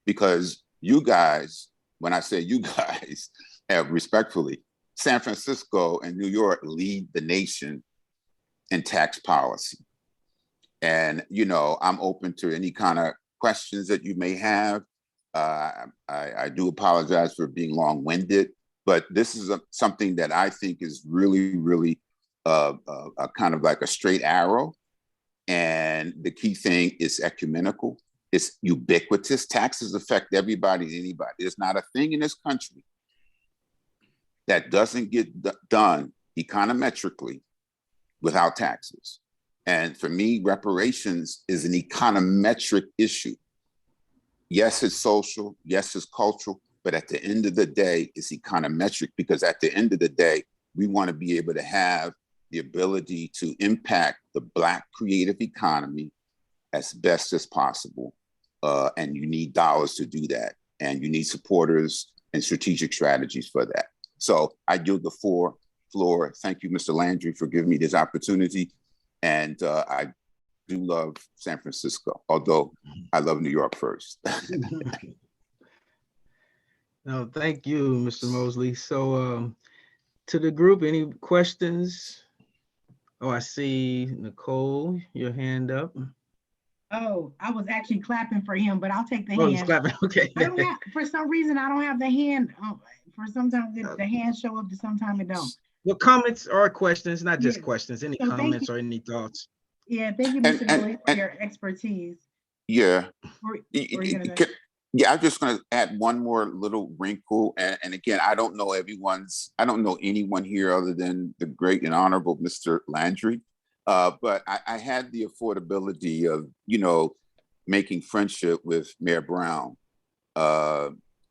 Because you guys, when I say you guys, respectfully, San Francisco and New York lead the nation in tax policy. And, you know, I'm open to any kind of questions that you may have. I do apologize for being long-winded, but this is something that I think is really, really a kind of like a straight arrow. And the key thing is ecumenical. It's ubiquitous. Taxes affect everybody and anybody. There's not a thing in this country that doesn't get done econometrically without taxes. And for me, reparations is an econometric issue. Yes, it's social. Yes, it's cultural. But at the end of the day, it's econometric, because at the end of the day, we want to be able to have the ability to impact the Black creative economy as best as possible. And you need dollars to do that. And you need supporters and strategic strategies for that. So I yield the floor. Thank you, Mr. Landry, for giving me this opportunity. And I do love San Francisco, although I love New York first. No, thank you, Mr. Mosley. So to the group, any questions? Oh, I see Nicole, your hand up. Oh, I was actually clapping for him, but I'll take the Oh, he's hand. clapping. Okay. I don't have, for some reason, I don't have the hand. For sometimes the hands show up, sometimes it don't. Well, comments or questions, not just questions, any So comments or any thoughts? Yeah, thank you, Mr. Mosley, for your expertise. Yeah. Yeah, I'm just going to add one more little wrinkle. And again, I don't know anyone here other than the great and honorable Mr. Landry. But I had the affordability of, you know, making friendship with Mayor Brown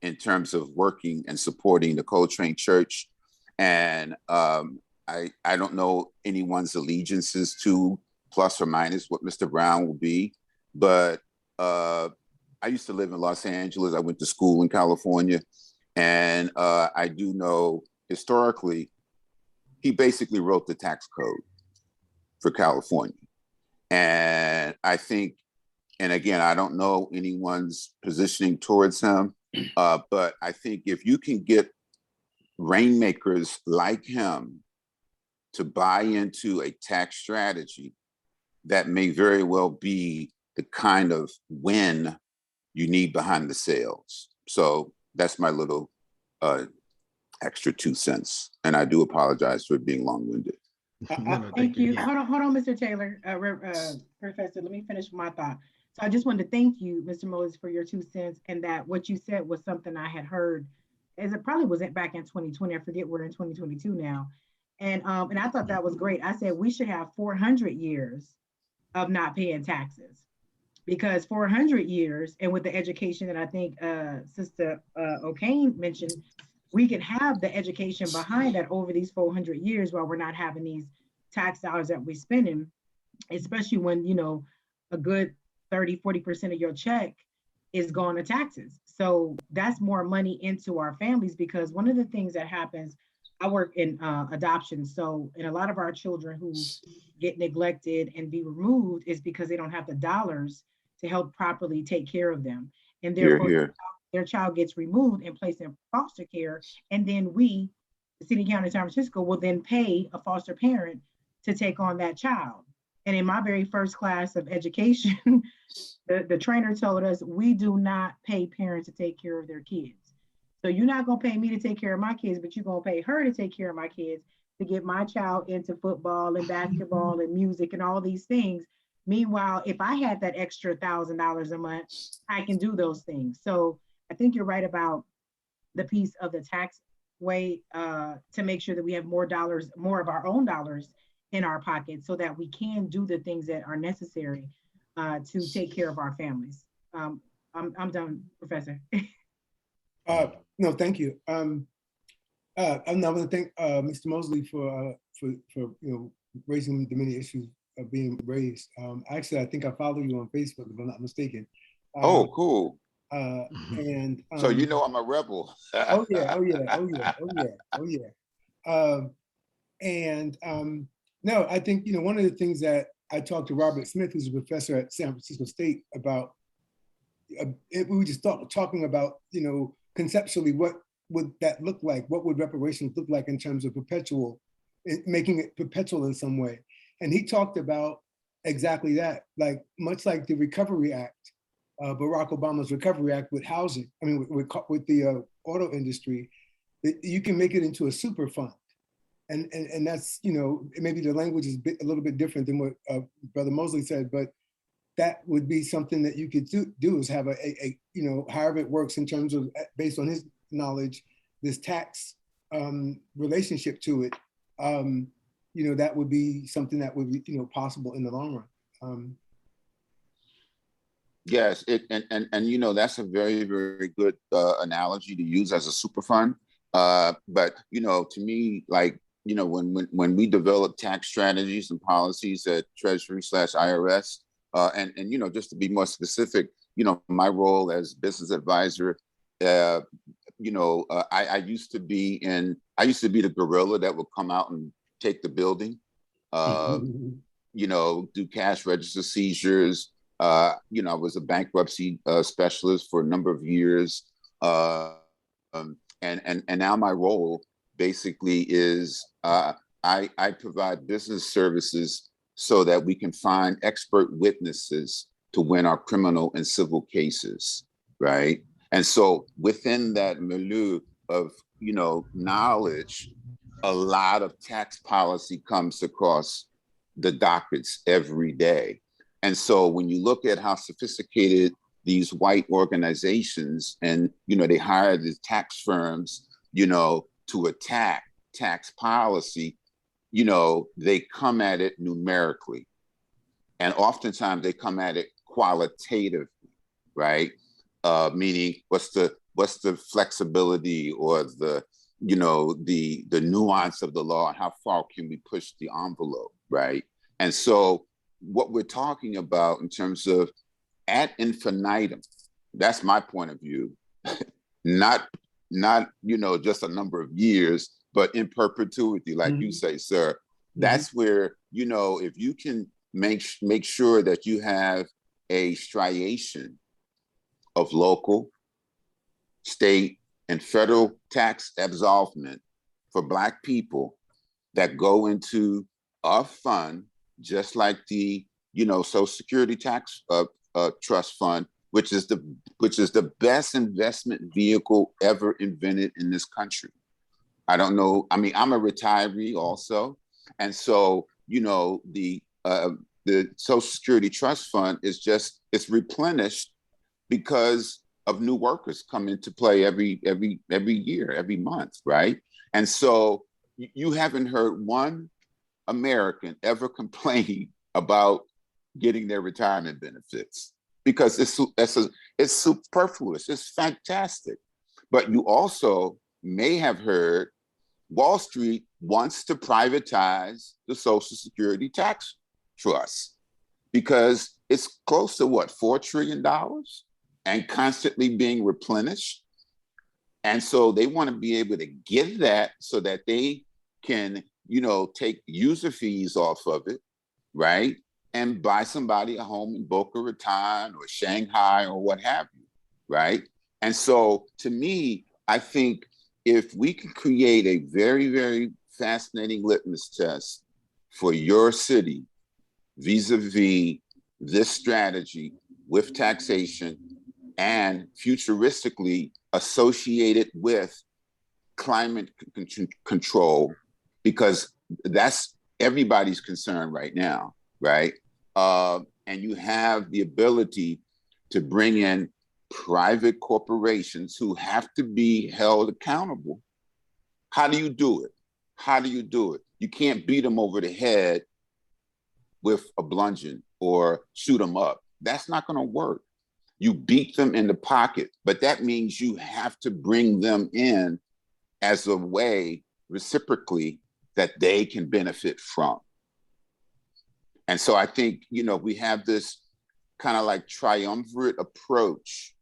in terms of working and supporting the Coltrane Church. And I don't know anyone's allegiances to plus or minus what Mr. Brown will be, but I used to live in Los Angeles. I went to school in California. And I do know historically, he basically wrote the tax code for California. And I think, and again, I don't know anyone's positioning towards him, but I think if you can get rainmakers like him to buy into a tax strategy, that may very well be the kind of win you need behind the sales. So that's my little extra 2 cents. And I do apologize for being long-winded. Thank you. Hold on, Mr. Taylor, Professor, let me finish my thought. So I just wanted to thank you, Mr. Moses, for your 2 cents, and that what you said was something I had heard, as it probably was back in 2020. I forget, we're in 2022 now. And I thought that was great. I said we should have 400 years of not paying taxes. because for 100 years, and with the education that I think Sister O'Kane mentioned, we could have the education behind that over these 400 years while we're not having these tax dollars that we're spending, especially when, you know, a good 30–40% of your check is going to taxes. So that's more money into our families, because one of the things that happens, I work in adoption. So, and a lot of our children who get neglected and be removed is because they don't have the dollars to help properly take care of them. And therefore, their child gets removed and placed in foster care. And then we, the city, county, San Francisco, will then pay a foster parent to take on that child. And in my very first class of education, the trainer told us, we do not pay parents to take care of their kids. So you're not going to pay me to take care of my kids, but you're going to pay her to take care of my kids, to get my child into football and basketball and music and all these things. Meanwhile, if I had that extra $1,000 a month, I can do those things. So I think you're right about the piece of the tax way, to make sure that we have more dollars, more of our own dollars in our pockets, so that we can do the things that are necessary to take care of our families. I'm done, Professor. No, thank you. I'm going to thank Mr. Mosley for raising the many issues of being raised. Actually, I think I follow you on Facebook, if I'm not mistaken. Oh, cool. And so you know I'm a rebel. Oh yeah. No, I think, one of the things that I talked to Robert Smith, who's a professor at San Francisco State, about, we were just talking about, conceptually, what would that look like? What would reparations look like in terms of making it perpetual in some way? And he talked about exactly that, like much like the Recovery Act, Barack Obama's Recovery Act with housing, with the auto industry, that you can make it into a super fund. And that's, maybe the language is a little bit different than what Brother Mosley said, but that would be something that you could do is have a however it works in terms of, based on his knowledge, this tax relationship to it, that would be something that would be, possible in the long run. Yes, and that's a very, very good analogy to use as a super fund. But to me, like, when we develop tax strategies and policies at Treasury/IRS, and just to be more specific, my role as business advisor, I used to be the gorilla that would come out and take the building, do cash register seizures. I was a bankruptcy specialist for a number of years, and now my role basically is I provide business services so that we can find expert witnesses to win our criminal and civil cases, right? And so within that milieu of knowledge, a lot of tax policy comes across the dockets every day. And so when you look at how sophisticated these white organizations, and they hire the tax firms, to attack tax policy, they come at it numerically. And oftentimes they come at it qualitatively, right? Meaning what's the flexibility or the nuance of the law, and how far can we push the envelope, right? And so what we're talking about in terms of ad infinitum, that's my point of view, not just a number of years, but in perpetuity, like you say, sir. That's where, if you can make sure that you have a striation of local, state, and federal tax absolvement for Black people that go into a fund, just like the Social Security tax trust fund, which is the best investment vehicle ever invented in this country. I don't know. I mean, I'm a retiree also, and so the Social Security trust fund it's replenished because of new workers come into play every year, every month, right? And so you haven't heard one American ever complain about getting their retirement benefits. because it's superfluous. It's fantastic. But you also may have heard Wall Street wants to privatize the Social Security tax trust because it's close to what, $4 trillion and constantly being replenished. And so they want to be able to get that so that they can, take user fees off of it, right? And buy somebody a home in Boca Raton or Shanghai or what have you, right? And so to me, I think if we can create a very, very fascinating litmus test for your city vis-a-vis this strategy with taxation and futuristically associated with climate control, because that's everybody's concern right now, right? And you have the ability to bring in private corporations who have to be held accountable. How do you do it? How do you do it? You can't beat them over the head with a bludgeon or shoot them up. That's not going to work. You beat them in the pocket, but that means you have to bring them in as a way reciprocally that they can benefit from. And so I think, we have this kind of like triumvirate approach,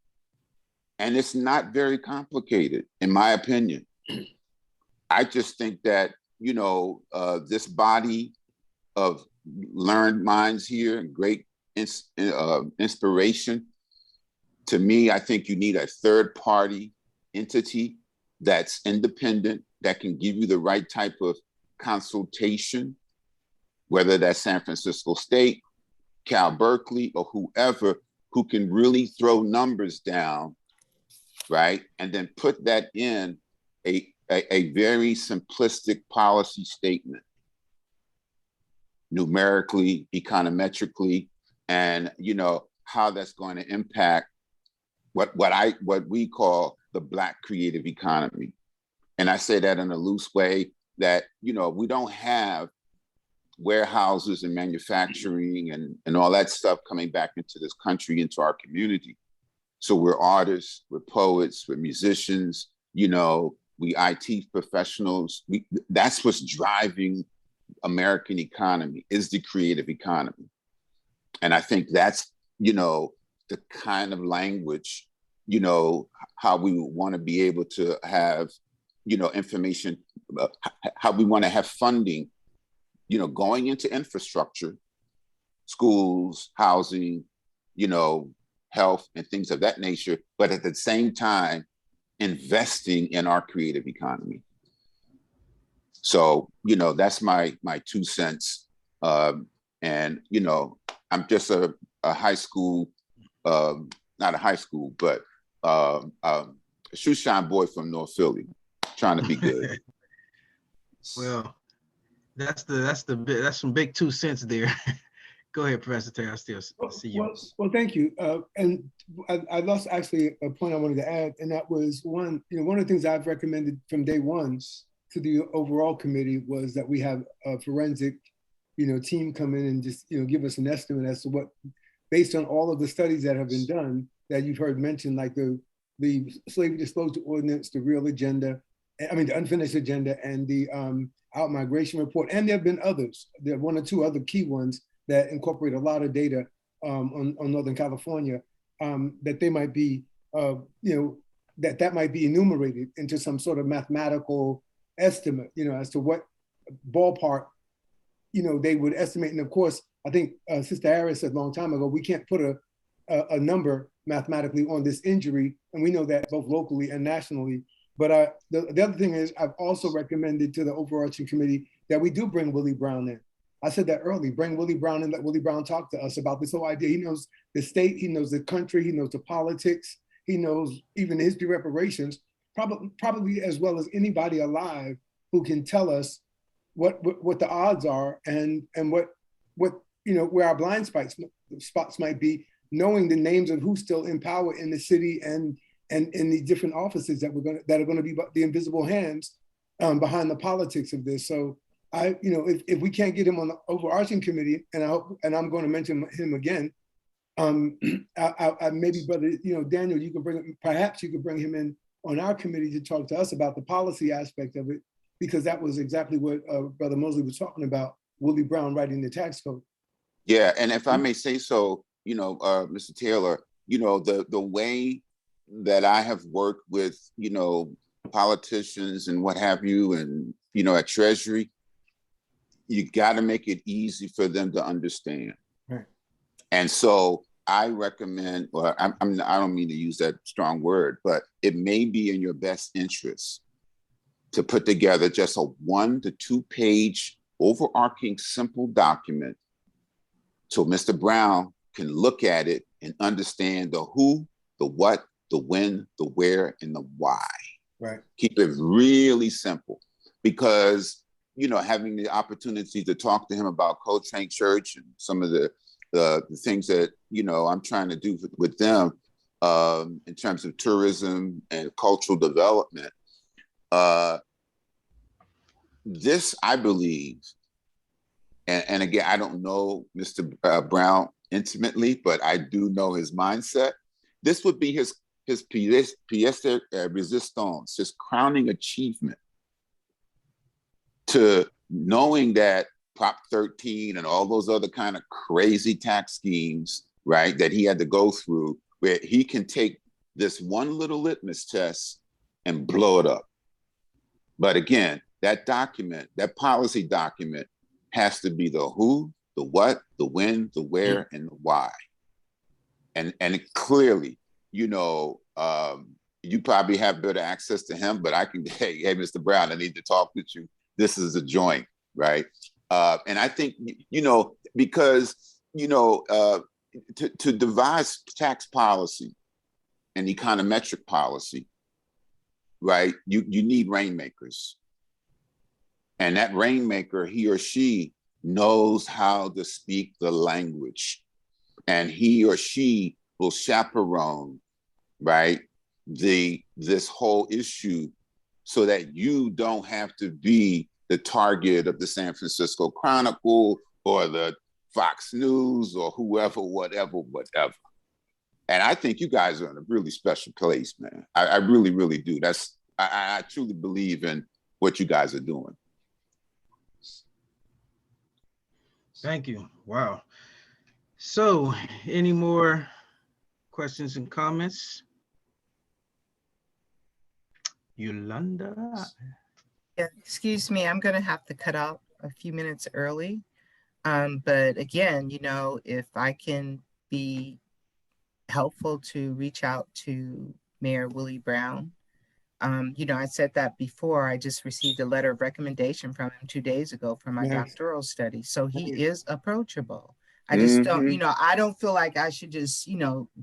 and it's not very complicated, in my opinion. I just think that, this body of learned minds here and great inspiration, to me, I think you need a third party entity that's independent, that can give you the right type of consultation, whether that's San Francisco State, Cal Berkeley, or whoever, who can really throw numbers down, right? And then put that in a very simplistic policy statement, numerically, econometrically, and how that's going to impact what we call the Black creative economy. And I say that in a loose way, that we don't have warehouses and manufacturing and all that stuff coming back into this country, into our community. So we're artists, we're poets, we're musicians, we IT professionals. That's what's driving American economy, is the creative economy. And I think that's, the kind of language, how we want to be able to have, information, how we want to have funding, going into infrastructure, schools, housing, health and things of that nature, but at the same time, investing in our creative economy. So, that's my 2 cents. And, I'm just a high school, not a high school, but a shoe shine boy from North Philly, trying to be good. Well, that's some big 2 cents there. Go ahead, Professor Taylor. I still see you. Well, thank you. And I lost actually a point I wanted to add, and that was one of the things I've recommended from day one to the overall committee was that we have a forensic, team come in and just, give us an estimate as to what, based on all of the studies that have been done that you've heard mentioned, like the slavery disclosure ordinance, the real agenda, the unfinished agenda, and the out migration report. And there have been others. There are 1 or 2 other key ones that incorporate a lot of data on Northern California, that they might be, that might be enumerated into some sort of mathematical estimate, as to what ballpark, they would estimate. And of course, I think Sister Harris said a long time ago, we can't put a number mathematically on this injury. And we know that both locally and nationally. But the other thing is, I've also recommended to the overarching committee that we do bring Willie Brown in. I said that early, bring Willie Brown and let Willie Brown talk to us about this whole idea. He knows the state, he knows the country, he knows the politics, he knows even the history of reparations, probably as well as anybody alive who can tell us what the odds are and what where our blind spots might be, knowing the names of who's still in power in the city and in the different offices that are going to be the invisible hands behind the politics of this. So if we can't get him on the overarching committee, and I'm going to mention him again, Maybe, brother, Daniel, you can perhaps you could bring him in on our committee to talk to us about the policy aspect of it, because that was exactly what Brother Mosley was talking about, Willie Brown writing the tax code. Yeah, and if I may say so, Mr. Taylor, the way that I have worked with, politicians and what have you, and, at Treasury, you got to make it easy for them to understand. Right. And so I recommend, well, I don't mean to use that strong word, but it may be in your best interest to put together just a 1 to 2 page overarching simple document so Mr. Brown can look at it and understand the who, the what, the when, the where, and the why. Right. Keep it really simple, because, having the opportunity to talk to him about Coltrane Church and some of the things that, I'm trying to do with them in terms of tourism and cultural development. This, I believe, and again, I don't know Mr. Brown intimately, but I do know his mindset. This would be his pièce de résistance, his crowning achievement, to knowing that Prop 13 and all those other kind of crazy tax schemes, right, that he had to go through, where he can take this one little litmus test and blow it up. But again, that document, that policy document, has to be the who, the what, the when, the where, and the why. And clearly, you probably have better access to him, but I can, hey, Mr. Brown, I need to talk with you. This is a joint, right? And I think, because, to devise tax policy and econometric policy, right, you need rainmakers. And that rainmaker, he or she knows how to speak the language, and he or she will chaperone, right, this whole issue, so that you don't have to be the target of the San Francisco Chronicle or the Fox News or whoever, whatever. And I think you guys are in a really special place, man. I really, really do. I truly believe in what you guys are doing. Thank you. Wow. So, any more questions and comments? Yolanda? Yeah, excuse me, I'm going to have to cut out a few minutes early. But again, if I can be helpful to reach out to Mayor Willie Brown. I said that before. I just received a letter of recommendation from him 2 days ago for my doctoral study. So he is approachable. I just don't, I don't feel like I should just,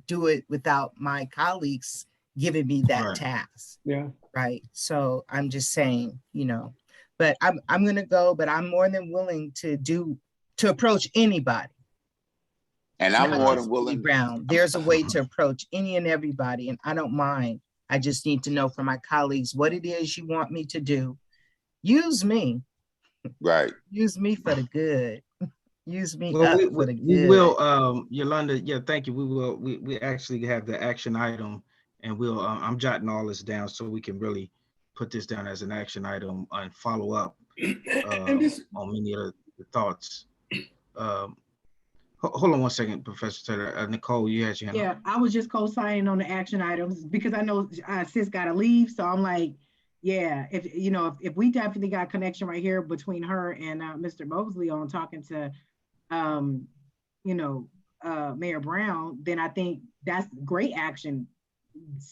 do it without my colleagues giving me that task. Yeah. Right. So I'm just saying, but I'm going to go, but I'm more than willing to approach anybody. And I'm more than willing. Brown. There's a way to approach any and everybody, and I don't mind. I just need to know from my colleagues what it is you want me to do. Use me. Right. Use me for the good. Use me for the good. We will, Yolanda, yeah, thank you. We will, we actually have the action item, and we'll, I'm jotting all this down so we can really put this down as an action item and follow up on many of the thoughts. Hold on one second, Professor Taylor. Nicole, you had your hand up. I was just co-signing on the action items because I know sis got to leave. So I'm like, yeah, if we definitely got a connection right here between her and Mr. Mosley on talking to, Mayor Brown, then I think that's great action.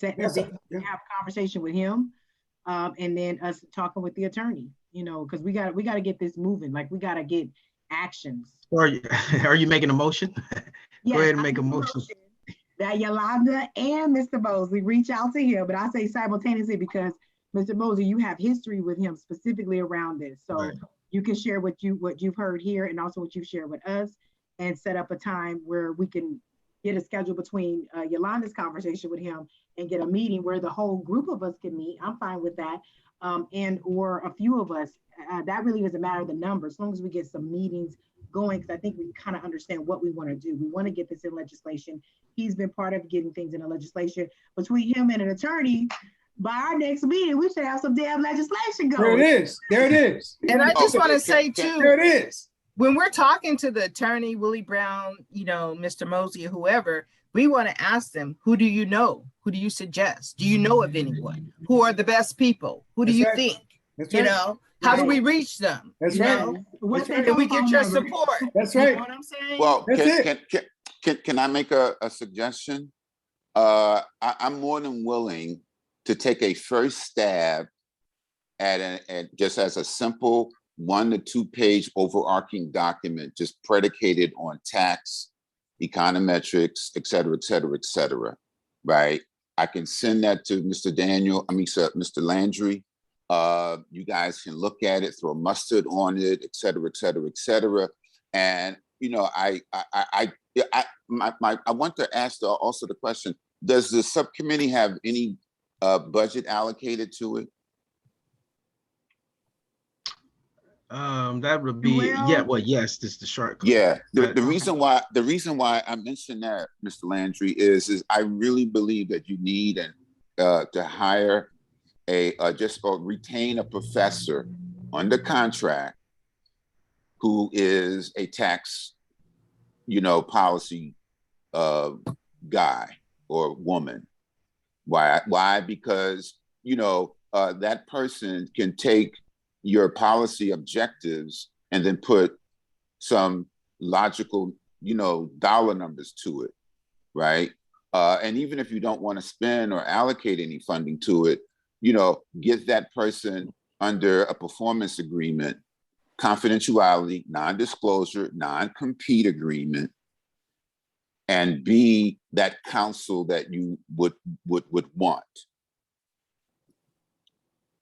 Have a conversation with him, and then us talking with the attorney, because we got to get this moving. Like, we got to get actions. Are you making a motion? Yes, go ahead and make a motion. That Yolanda and Mr. Mosley reach out to him, but I say simultaneously because Mr. Mosley, you have history with him specifically around this, so you can share what you've heard here and also what you've shared with us, and set up a time where we can get a schedule between Yolanda's conversation with him and get a meeting where the whole group of us can meet. I'm fine with that, and or a few of us. That really doesn't matter the number, as long as we get some meetings going, because I think we kind of understand what we want to do. We want to get this in legislation. He's been part of getting things in the legislation. Between him and an attorney, by our next meeting, we should have some damn legislation going. There it is. There it is. And I just want to say too, there it is. When we're talking to the attorney, Willie Brown, you know, Mr. Mosley, or whoever, we want to ask them, who do you know? Who do you suggest? Do you know of anyone? Who are the best people? Who do you think? You know, how do we reach them? That's right. Can we get your support? That's right. You know what I'm saying? Well, can I make a suggestion? I'm more than willing to take a first stab at just as a simple 1 to 2 page overarching document, just predicated on tax, econometrics, et cetera, et cetera, et cetera, right? I can send that to Mr. Landry. You guys can look at it, throw mustard on it, et cetera, et cetera, et cetera. And, you know, I want to ask also the question, does the subcommittee have any budget allocated to it? That would be, yes, this is the short. Yeah, the reason why I mentioned that, Mr. Landry, is I really believe that you need to hire retain a professor under contract who is a tax, policy guy or woman. Why? Because that person can take your policy objectives and then put some logical, dollar numbers to it, right? And even if you don't want to spend or allocate any funding to it, get that person under a performance agreement, confidentiality, non-disclosure, non-compete agreement, and be that counsel that you would want.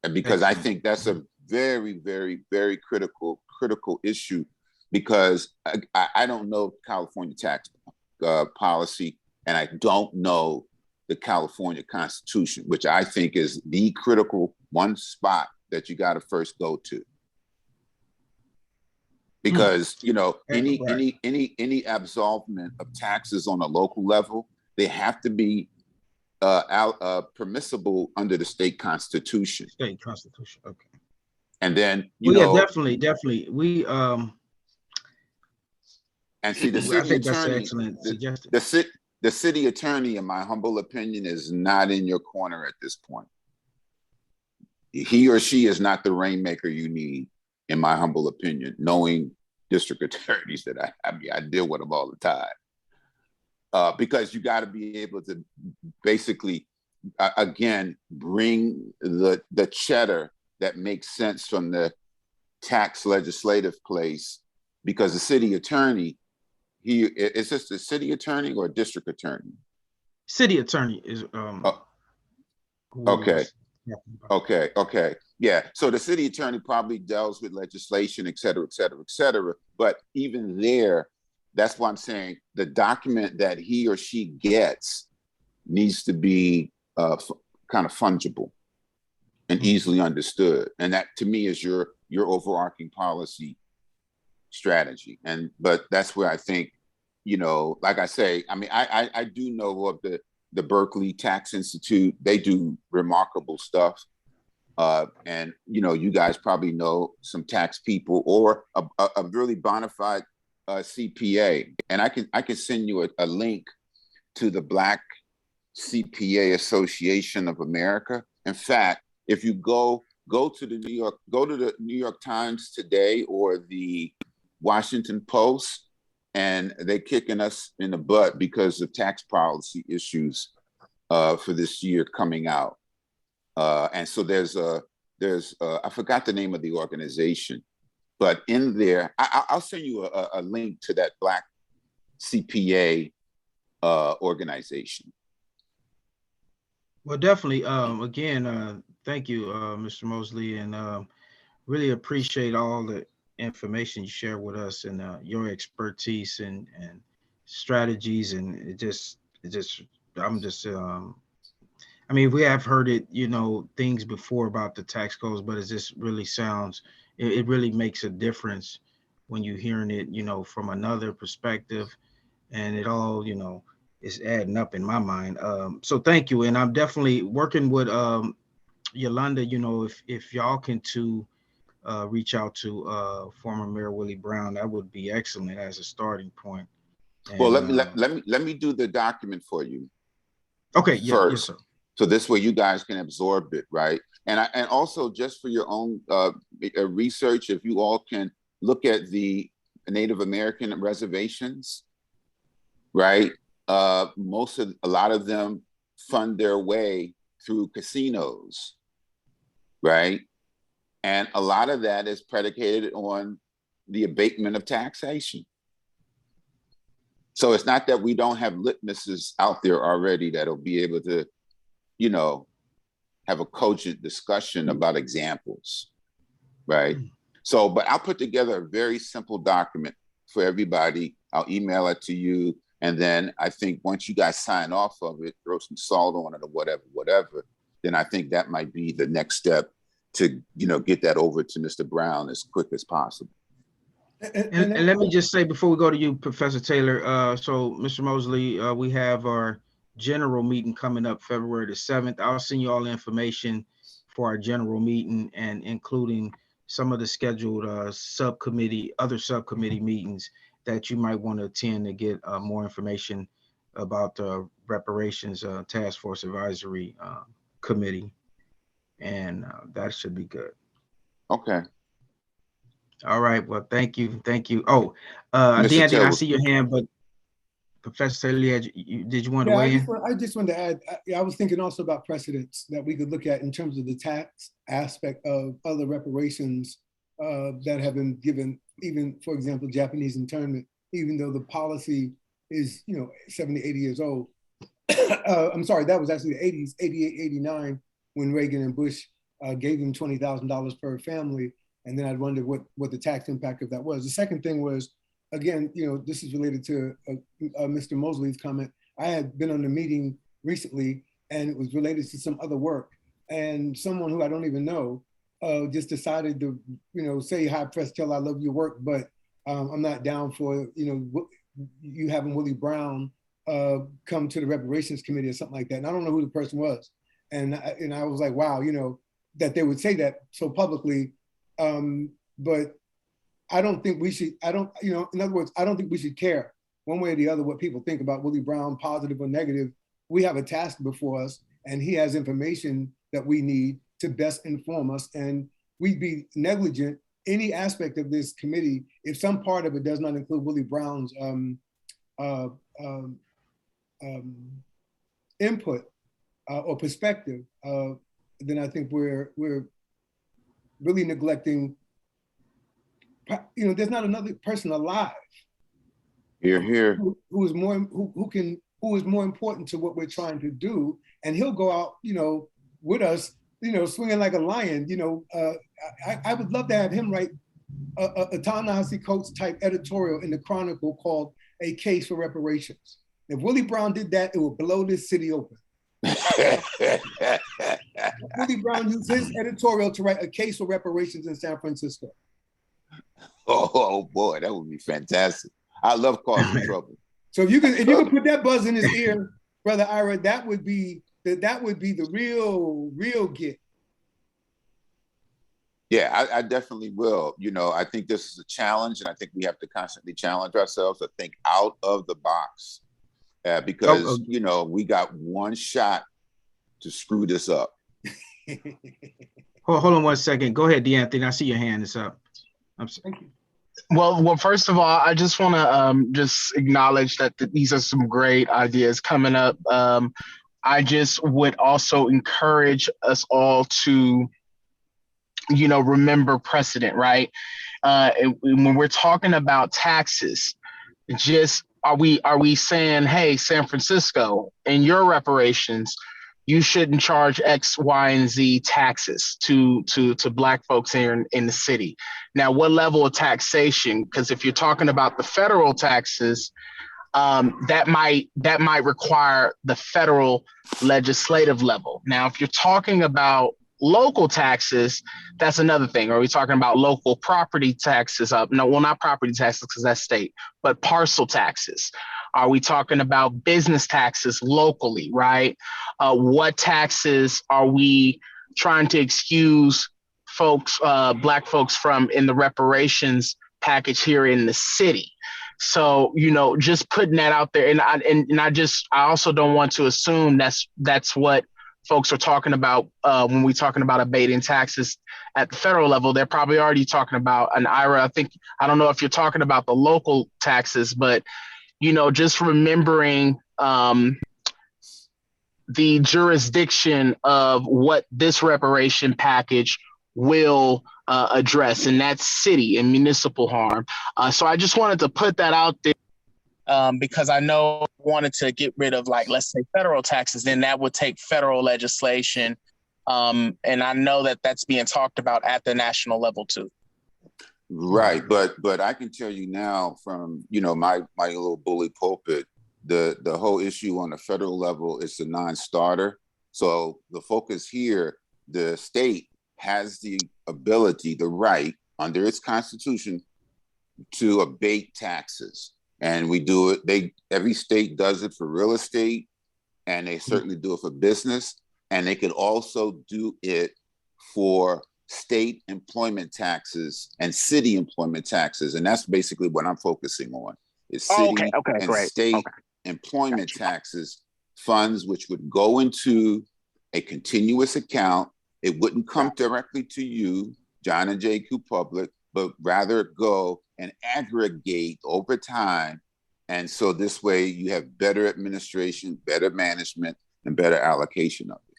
And because I think that's a very, very, very critical issue, because I don't know California tax policy, and I don't know the California Constitution, which I think is the critical one spot that you got to first go to. Because any absolvement of taxes on a local level, they have to be permissible under the state constitution. State constitution, okay. And then definitely. We and see the city I think attorney, that's an excellent suggestion. The city attorney, in my humble opinion, is not in your corner at this point. He or she is not the rainmaker you need, in my humble opinion, knowing district attorneys that I deal with them all the time. Because you got to be able to basically, again, bring the cheddar that makes sense from the tax legislative place, because the city attorney, is this the city attorney or district attorney? City attorney is Okay. Yeah. So the city attorney probably deals with legislation, et cetera, et cetera, et cetera. But even there, that's why I'm saying the document that he or she gets needs to be kind of fungible and easily understood. And that, to me, is your overarching policy strategy. But that's where I think, like I say, I do know of the Berkeley Tax Institute. They do remarkable stuff. And you guys probably know some tax people or a really bona fide CPA. And I can send you a link to the Black CPA Association of America. In fact, if you go to the New York Times today or the Washington Post, and they're kicking us in the butt because of tax policy issues for this year coming out. And so there's I forgot the name of the organization, but in there, I'll send you a link to that Black CPA organization. Well, definitely. Again, thank you, Mr. Mosley, and really appreciate all the information you share with us and your expertise and strategies. And we have heard it, things before about the tax codes, but it just really sounds, it really makes a difference when you're hearing it, from another perspective, and it all, is adding up in my mind. So thank you. And I'm definitely working with Yolanda, if y'all can reach out to former Mayor Willie Brown, that would be excellent as a starting point. And, well, let me do the document for you. Okay. First. Yes, sir. So this way you guys can absorb it, right? And also just for your own research, if you all can look at the Native American reservations, right? A lot of them fund their way through casinos, right? And a lot of that is predicated on the abatement of taxation. So it's not that we don't have litmuses out there already that'll be able to, have a cogent discussion about examples, right? So, but I'll put together a very simple document for everybody. I'll email it to you. And then I think once you guys sign off of it, throw some salt on it or whatever, then I think that might be the next step to, get that over to Mr. Brown as quick as possible. And let me just say before we go to you, Professor Taylor, so Mr. Mosley, we have our general meeting coming up February the 7th. I'll send you all the information for our general meeting, and including some of the scheduled other subcommittee meetings that you might want to attend to get more information about the Reparations Task Force Advisory Committee. And that should be good. Okay. All right. Well, thank you. Oh, D'Anthony, I see your hand, but Professor Taylor, did you want to weigh in? I just wanted to add, I was thinking also about precedents that we could look at in terms of the tax aspect of other reparations that have been given, even, for example, Japanese internment, even though the policy is, 70, 80 years old. I'm sorry, that was actually the 80s, 88, 89, when Reagan and Bush gave them $20,000 per family. And then I'd wonder what the tax impact of that was. The second thing was, again, this is related to Mr. Mosley's comment. I had been on a meeting recently, and it was related to some other work. And someone who I don't even know just decided to, say, "Hi, Press Taylor, I love your work, but I'm not down for, you having Willie Brown come to the Reparations Committee," or something like that. And I don't know who the person was. And I was like, wow, that they would say that so publicly. But I don't think we should, in other words, I don't think we should care one way or the other what people think about Willie Brown, positive or negative. We have a task before us, and he has information that we need to best inform us. And we'd be negligent, any aspect of this committee, if some part of it does not include Willie Brown's input or perspective, then I think we're really neglecting. There's not another person alive. Here. Who is more important to what we're trying to do, and he'll go out, with us, swinging like a lion. I would love to have him write a Ta-Nehisi Coates type editorial in the Chronicle called "A Case for Reparations." If Willie Brown did that, it would blow this city open. Willie Brown used his editorial to write a case for reparations in San Francisco. Oh boy, that would be fantastic. I love causing trouble. So if you could put that buzz in his ear, Brother Ira, that would be the real get. Yeah, I definitely will. I think this is a challenge, and I think we have to constantly challenge ourselves to think out of the box, because we got one shot to screw this up. Hold on one second. Go ahead, D'Anthony. I see your hand is up. Thank you. Well, first of all, I just want to just acknowledge that these are some great ideas coming up. I just would also encourage us all to, remember precedent, right? When we're talking about taxes, just are we saying, hey, San Francisco, in your reparations, you shouldn't charge X, Y, and Z taxes to Black folks here in the city. Now, what level of taxation? Because if you're talking about the federal taxes, that might require the federal legislative level. Now, if you're talking about local taxes, that's another thing. Are we talking about local property taxes? No, well, not property taxes because that's state, but parcel taxes. Are we talking about business taxes locally, right? What taxes are we trying to excuse folks, Black folks from in the reparations package here in the city? So, just putting that out there. And I also don't want to assume that's what folks are talking about when we're talking about abating taxes at the federal level. They're probably already talking about an IRA. I don't know if you're talking about the local taxes, but, just remembering the jurisdiction of what this reparation package will address, and that's city and municipal harm. So I just wanted to put that out there because I know I wanted to get rid of, like, let's say federal taxes, then that would take federal legislation. And I know that that's being talked about at the national level too. Right, but I can tell you now from my little bully pulpit, the whole issue on the federal level is a non-starter. So the focus here, the state has the ability, the right under its constitution to abate taxes, and we do it. Every state does it for real estate, and they certainly do it for business, and they can also do it for state employment taxes and city employment taxes. And that's basically what I'm focusing on is city and state employment taxes funds, which would go into a continuous account. It wouldn't come directly to you, John and JQ Public, but rather go and aggregate over time. And so this way you have better administration, better management, and better allocation of it.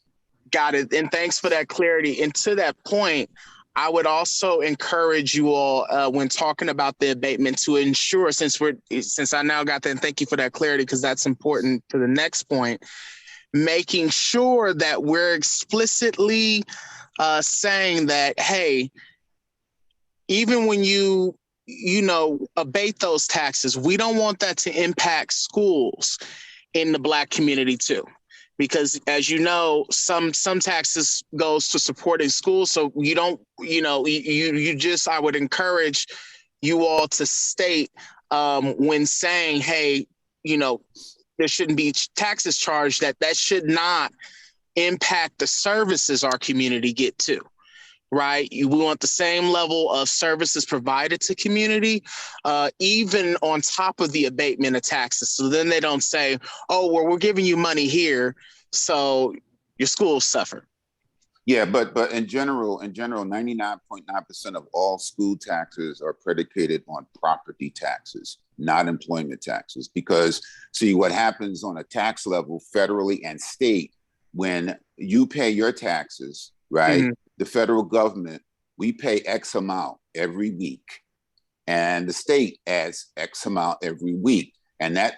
Got it. And thanks for that clarity. And to that point, I would also encourage you all when talking about the abatement to ensure, since I now got that, and thank you for that clarity, because that's important to the next point, making sure that we're explicitly saying that, hey, even when you abate those taxes, we don't want that to impact schools in the Black community too. Because as you know, some taxes goes to supporting schools. So you don't, I would encourage you all to state when saying, hey, there shouldn't be taxes charged, that should not impact the services our community get to, right? We want the same level of services provided to community, even on top of the abatement of taxes. So then they don't say, oh, well, we're giving you money here, so your schools suffer. Yeah, but in general, 99.9% of all school taxes are predicated on property taxes, not employment taxes. Because see, what happens on a tax level, federally and state, when you pay your taxes, right? Mm-hmm. The federal government, we pay X amount every week, and the state adds X amount every week. And that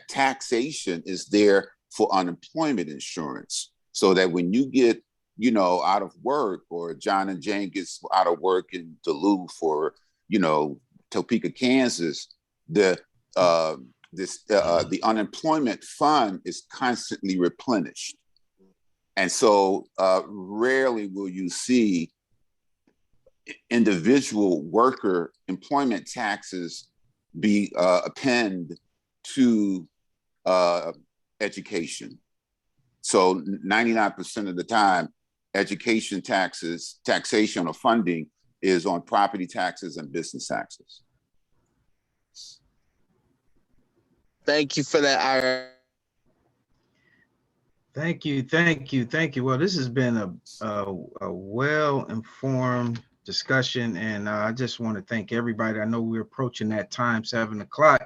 taxation is there for unemployment insurance, so that when you get, out of work, or John and Jane gets out of work in Duluth or, Topeka, Kansas, the unemployment fund is constantly replenished. And so rarely will you see individual worker employment taxes be append to education. So 99% of the time, education taxation or funding is on property taxes and business taxes. Thank you for that, Ira. Thank you. Well, this has been a well-informed discussion, and I just want to thank everybody. I know we're approaching that time, 7 o'clock.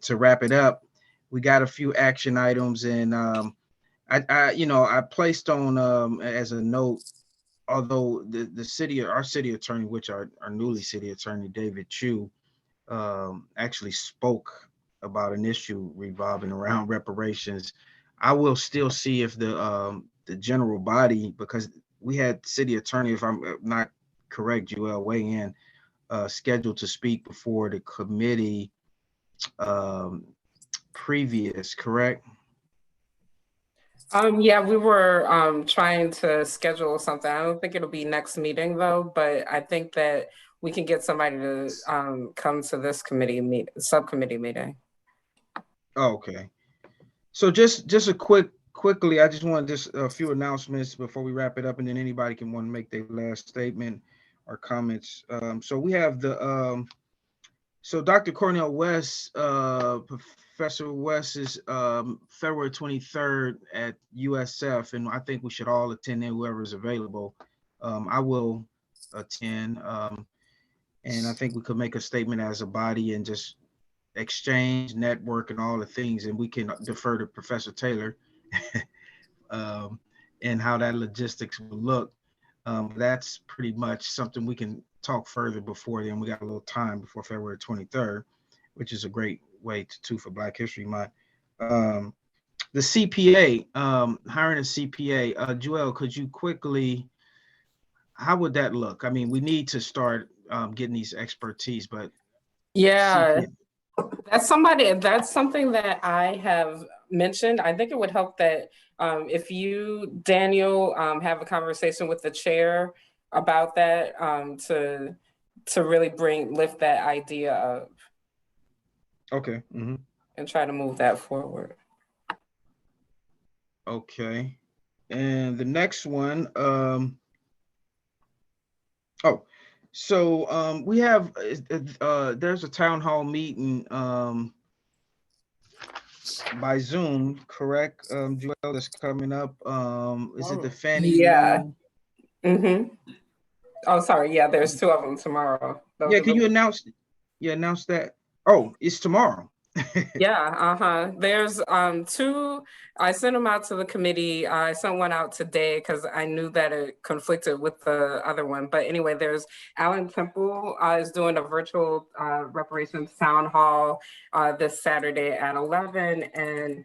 To wrap it up, we got a few action items, and I placed on as a note, although our city attorney, which our newly city attorney, David Chu, actually spoke about an issue revolving around reparations. I will still see if the general body, because we had city attorney, if I'm not correct, Joel, weigh in, scheduled to speak before the committee previous, correct? Yeah, we were trying to schedule something. I don't think it'll be next meeting though, but I think that we can get somebody to come to this subcommittee meeting. Okay. So just a quickly, I just want just a few announcements before we wrap it up, and then anybody can want to make their last statement or comments. So we have the so Dr. Cornell West, Professor West is February 23rd at USF, and I think we should all attend there, whoever is available. I will attend, and I think we could make a statement as a body and just exchange, network, and all the things, and we can defer to Professor Taylor and how that logistics will look. That's pretty much something we can talk further before then. We got a little time before February 23rd, which is a great way to for Black History Month. The CPA, hiring a CPA. Joel, could you quickly, how would that look? I mean, we need to start getting these expertise, but yeah. CPA. That's something that I have mentioned. I think it would help that if you, Daniel, have a conversation with the chair about that to really lift that idea up. Okay. Mm-hmm. And try to move that forward. Okay. And the next one, so we have there's a town hall meeting by Zoom, correct? Joel, that's coming up. Is it the Fannie Yeah. Lou? Mm-hmm. Oh, sorry. Yeah, there's two of them tomorrow. Yeah, can you announce that? Oh, it's tomorrow. Yeah, there's two. I sent them out to the committee. I sent one out today because I knew that it conflicted with the other one. But anyway, there's Alan Temple is doing a virtual reparations town hall this Saturday at 11. And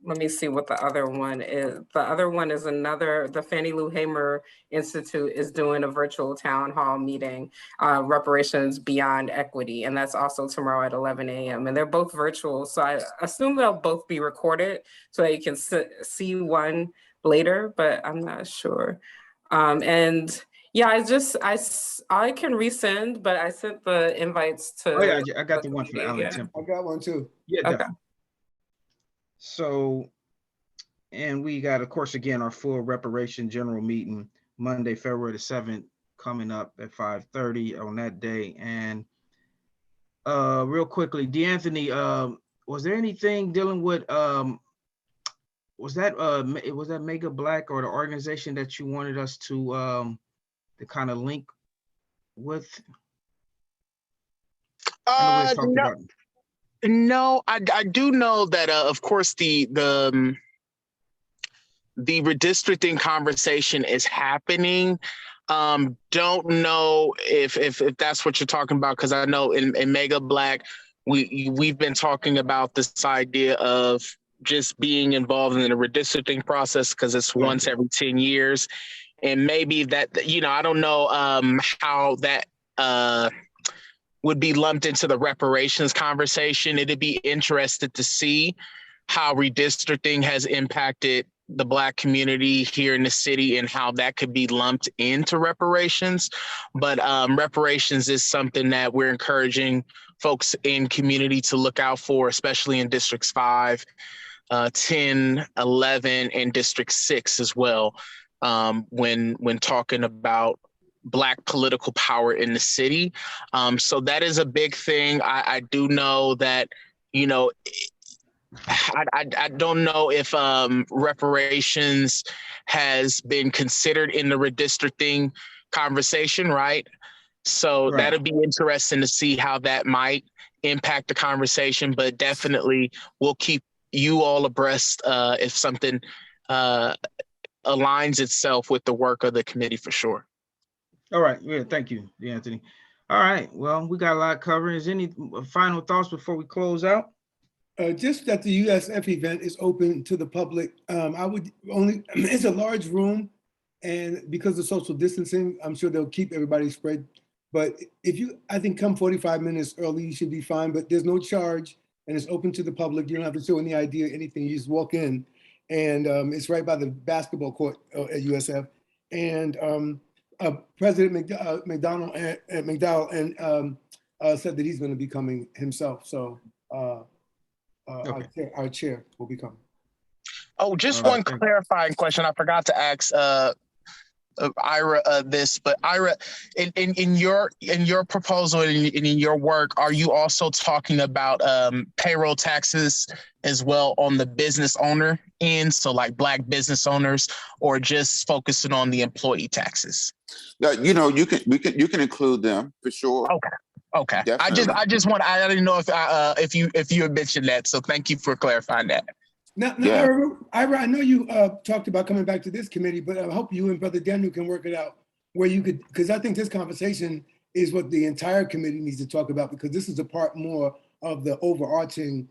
let me see what the other one is. The other one is the Fannie Lou Hamer Institute is doing a virtual town hall meeting, Reparations Beyond Equity. And that's also tomorrow at 11 a.m. And they're both virtual. So I assume they'll both be recorded so that you can see one later, but I'm not sure. And yeah, I can resend, but I sent the invites to. Oh yeah, I got the one for Alan Temple. I got one too. Yeah, okay. definitely. So, and we got, of course, again, our full reparation general meeting Monday, February the 7th, coming up at 5:30 on that day. And real quickly, DeAnthony, was there anything dealing with was that Mega Black or the organization that you wanted us to kind of link with? No, I do know that of course the redistricting conversation is happening. Don't know if that's what you're talking about, because I know in Mega Black we've been talking about this idea of just being involved in the redistricting process because it's once every 10 years, and maybe that, I don't know how that would be lumped into the reparations conversation. It'd be interesting to see how redistricting has impacted the Black community here in the city and how that could be lumped into reparations. But reparations is something that we're encouraging folks in community to look out for, especially in districts 5, 10, 11, and district 6 as well. When talking about Black political power in the city. So that is a big thing. I do know that, I don't know if reparations has been considered in the redistricting conversation, right? So that'll be interesting to see how that might impact the conversation, but definitely we'll keep you all abreast if something aligns itself with the work of the committee for sure. All right. Yeah. Thank you, Anthony. All right. Well, we got a lot covering. Is any final thoughts before we close out? Just that the USF event is open to the public. It's a large room, and because of social distancing, I'm sure they'll keep everybody spread. But I think come 45 minutes early, you should be fine, but there's no charge and it's open to the public. You don't have to show any ID or anything. You just walk in. and it's right by the basketball court at USF. And President McDowell said that he's going to be coming himself. So Okay. our chair will be coming. Oh, just All one right, clarifying question. I forgot to ask Ira this, but Ira, in your proposal and in your work, are you also talking about payroll taxes as well on the business owner end, so like Black business owners, or just focusing on the employee taxes? You know, you can include them for sure. Okay. Definitely. I didn't know if you had mentioned that, so thank you for clarifying that. Now, Yeah. Ira, I know you talked about coming back to this committee, but I hope you and Brother Daniel can work it out where you could, because I think this conversation is what the entire committee needs to talk about, because this is a part more of the overarching,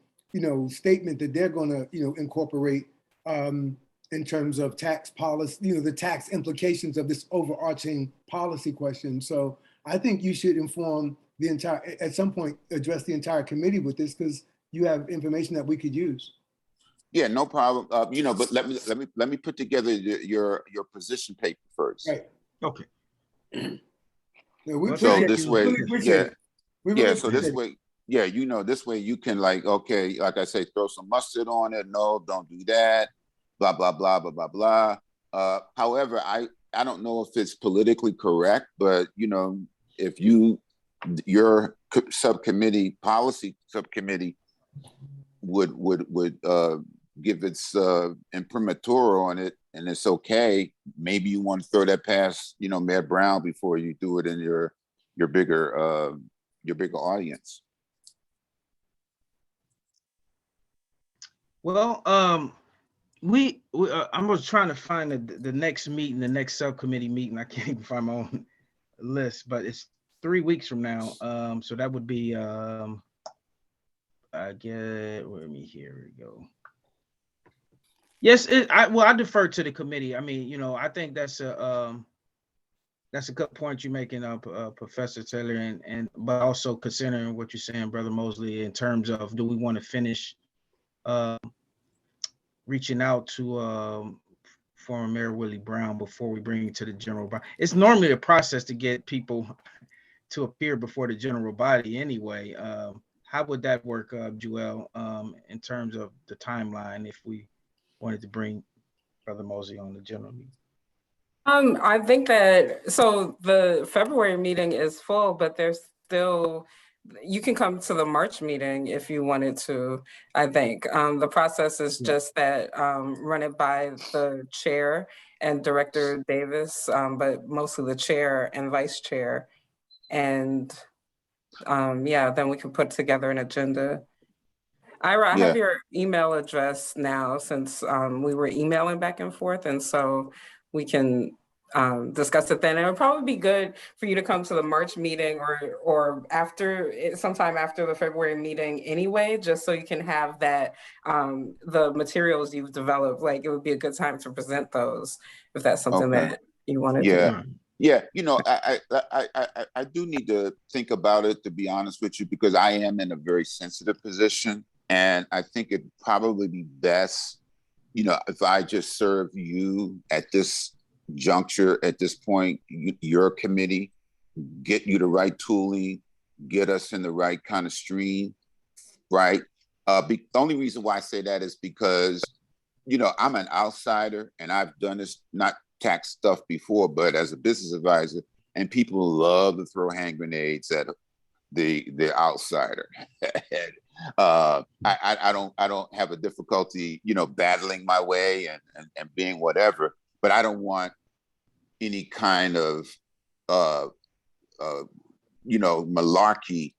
statement that they're going to, incorporate in terms of tax policy, the tax implications of this overarching policy question. So I think you should inform the entire, at some point, address the entire committee with this, because you have information that we could use. Yeah, no problem. But let me put together your position paper first. Right. Okay. Yeah, So this way, So this way, this way you can like I say, throw some mustard on it. No, don't do that. Blah blah blah blah blah blah. However, I don't know if it's politically correct, but if your subcommittee policy subcommittee would give its imprimatur on it, and it's okay, maybe you want to throw that past Mayor Brown before you do it in your bigger audience. Well, I was trying to find the next meeting, the next subcommittee meeting. I can't even find my own list, but it's 3 weeks from now. So that would be I get here we go. Yes, I defer to the committee. I mean, I think that's a good point you're making, Professor Taylor, but also considering what you're saying, Brother Mosley, in terms of, do we want to finish reaching out to former Mayor Willie Brown before we bring it to the general body? It's normally a process to get people to appear before the general body anyway. How would that work, Joel, in terms of the timeline, if we wanted to bring Brother Mosley on the general meeting? I think that, so the February meeting is full, but there's still, you can come to the March meeting if you wanted to, I think. The process is just that, run it by the chair and Director Davis, but mostly the chair and vice chair. And then we can put together an agenda. Ira, I have your email address now, since we were emailing back and forth, and so we can discuss it then. It would probably be good for you to come to the March meeting or sometime after the February meeting anyway, just so you can have that, the materials you've developed. Like, it would be a good time to present those, if that's something that you wanted to do. Yeah, I do need to think about it, to be honest with you, because I am in a very sensitive position. And I think it'd probably be best, if I just serve you at this juncture, at this point, your committee, get you the right tooling, get us in the right kind of stream, right? The only reason why I say that is because, I'm an outsider, and I've done this, not tax stuff before, but as a business advisor, and people love to throw hand grenades at the outsider. I don't have a difficulty, battling my way and being whatever, but I don't want any kind of malarkey,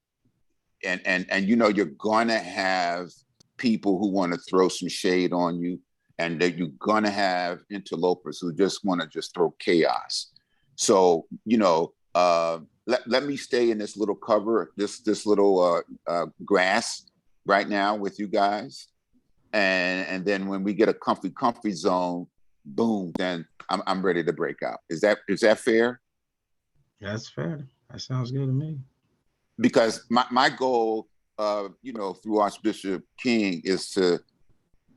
and you're gonna have people who want to throw some shade on you, and that you're gonna have interlopers who just want to just throw chaos. So let me stay in this little cover, this little grass right now with you guys, and then when we get a comfy zone, boom, then I'm ready to break out. Is that fair? That's fair. That sounds good to me. Because my goal, through Archbishop King, is to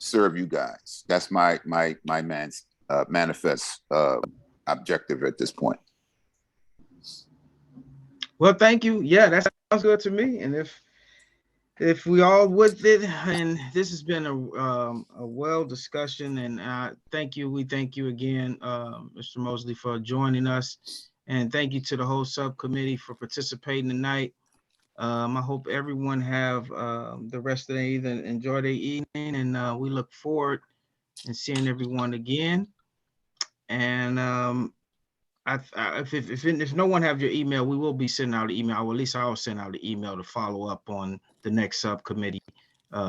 serve you guys. That's my manifest objective at this point. Well, thank you. Yeah, that sounds good to me. And if we all with it, and this has been a well discussion, and thank you. We thank you again, Mr. Mosley, for joining us, and thank you to the whole subcommittee for participating tonight. I hope everyone have the rest of the evening, enjoy their evening, and we look forward and seeing everyone again. And if no one have your email, we will be sending out an email, or at least I'll send out an email to follow up on the next subcommittee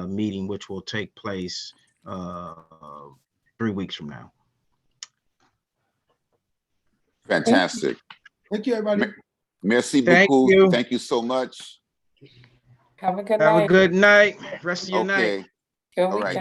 meeting, which will take place 3 weeks from now. Fantastic. Thank you, everybody. Merci Thank beaucoup. you. Thank you so much. Have a good Have night. a good night. Rest of your night. Okay. All right.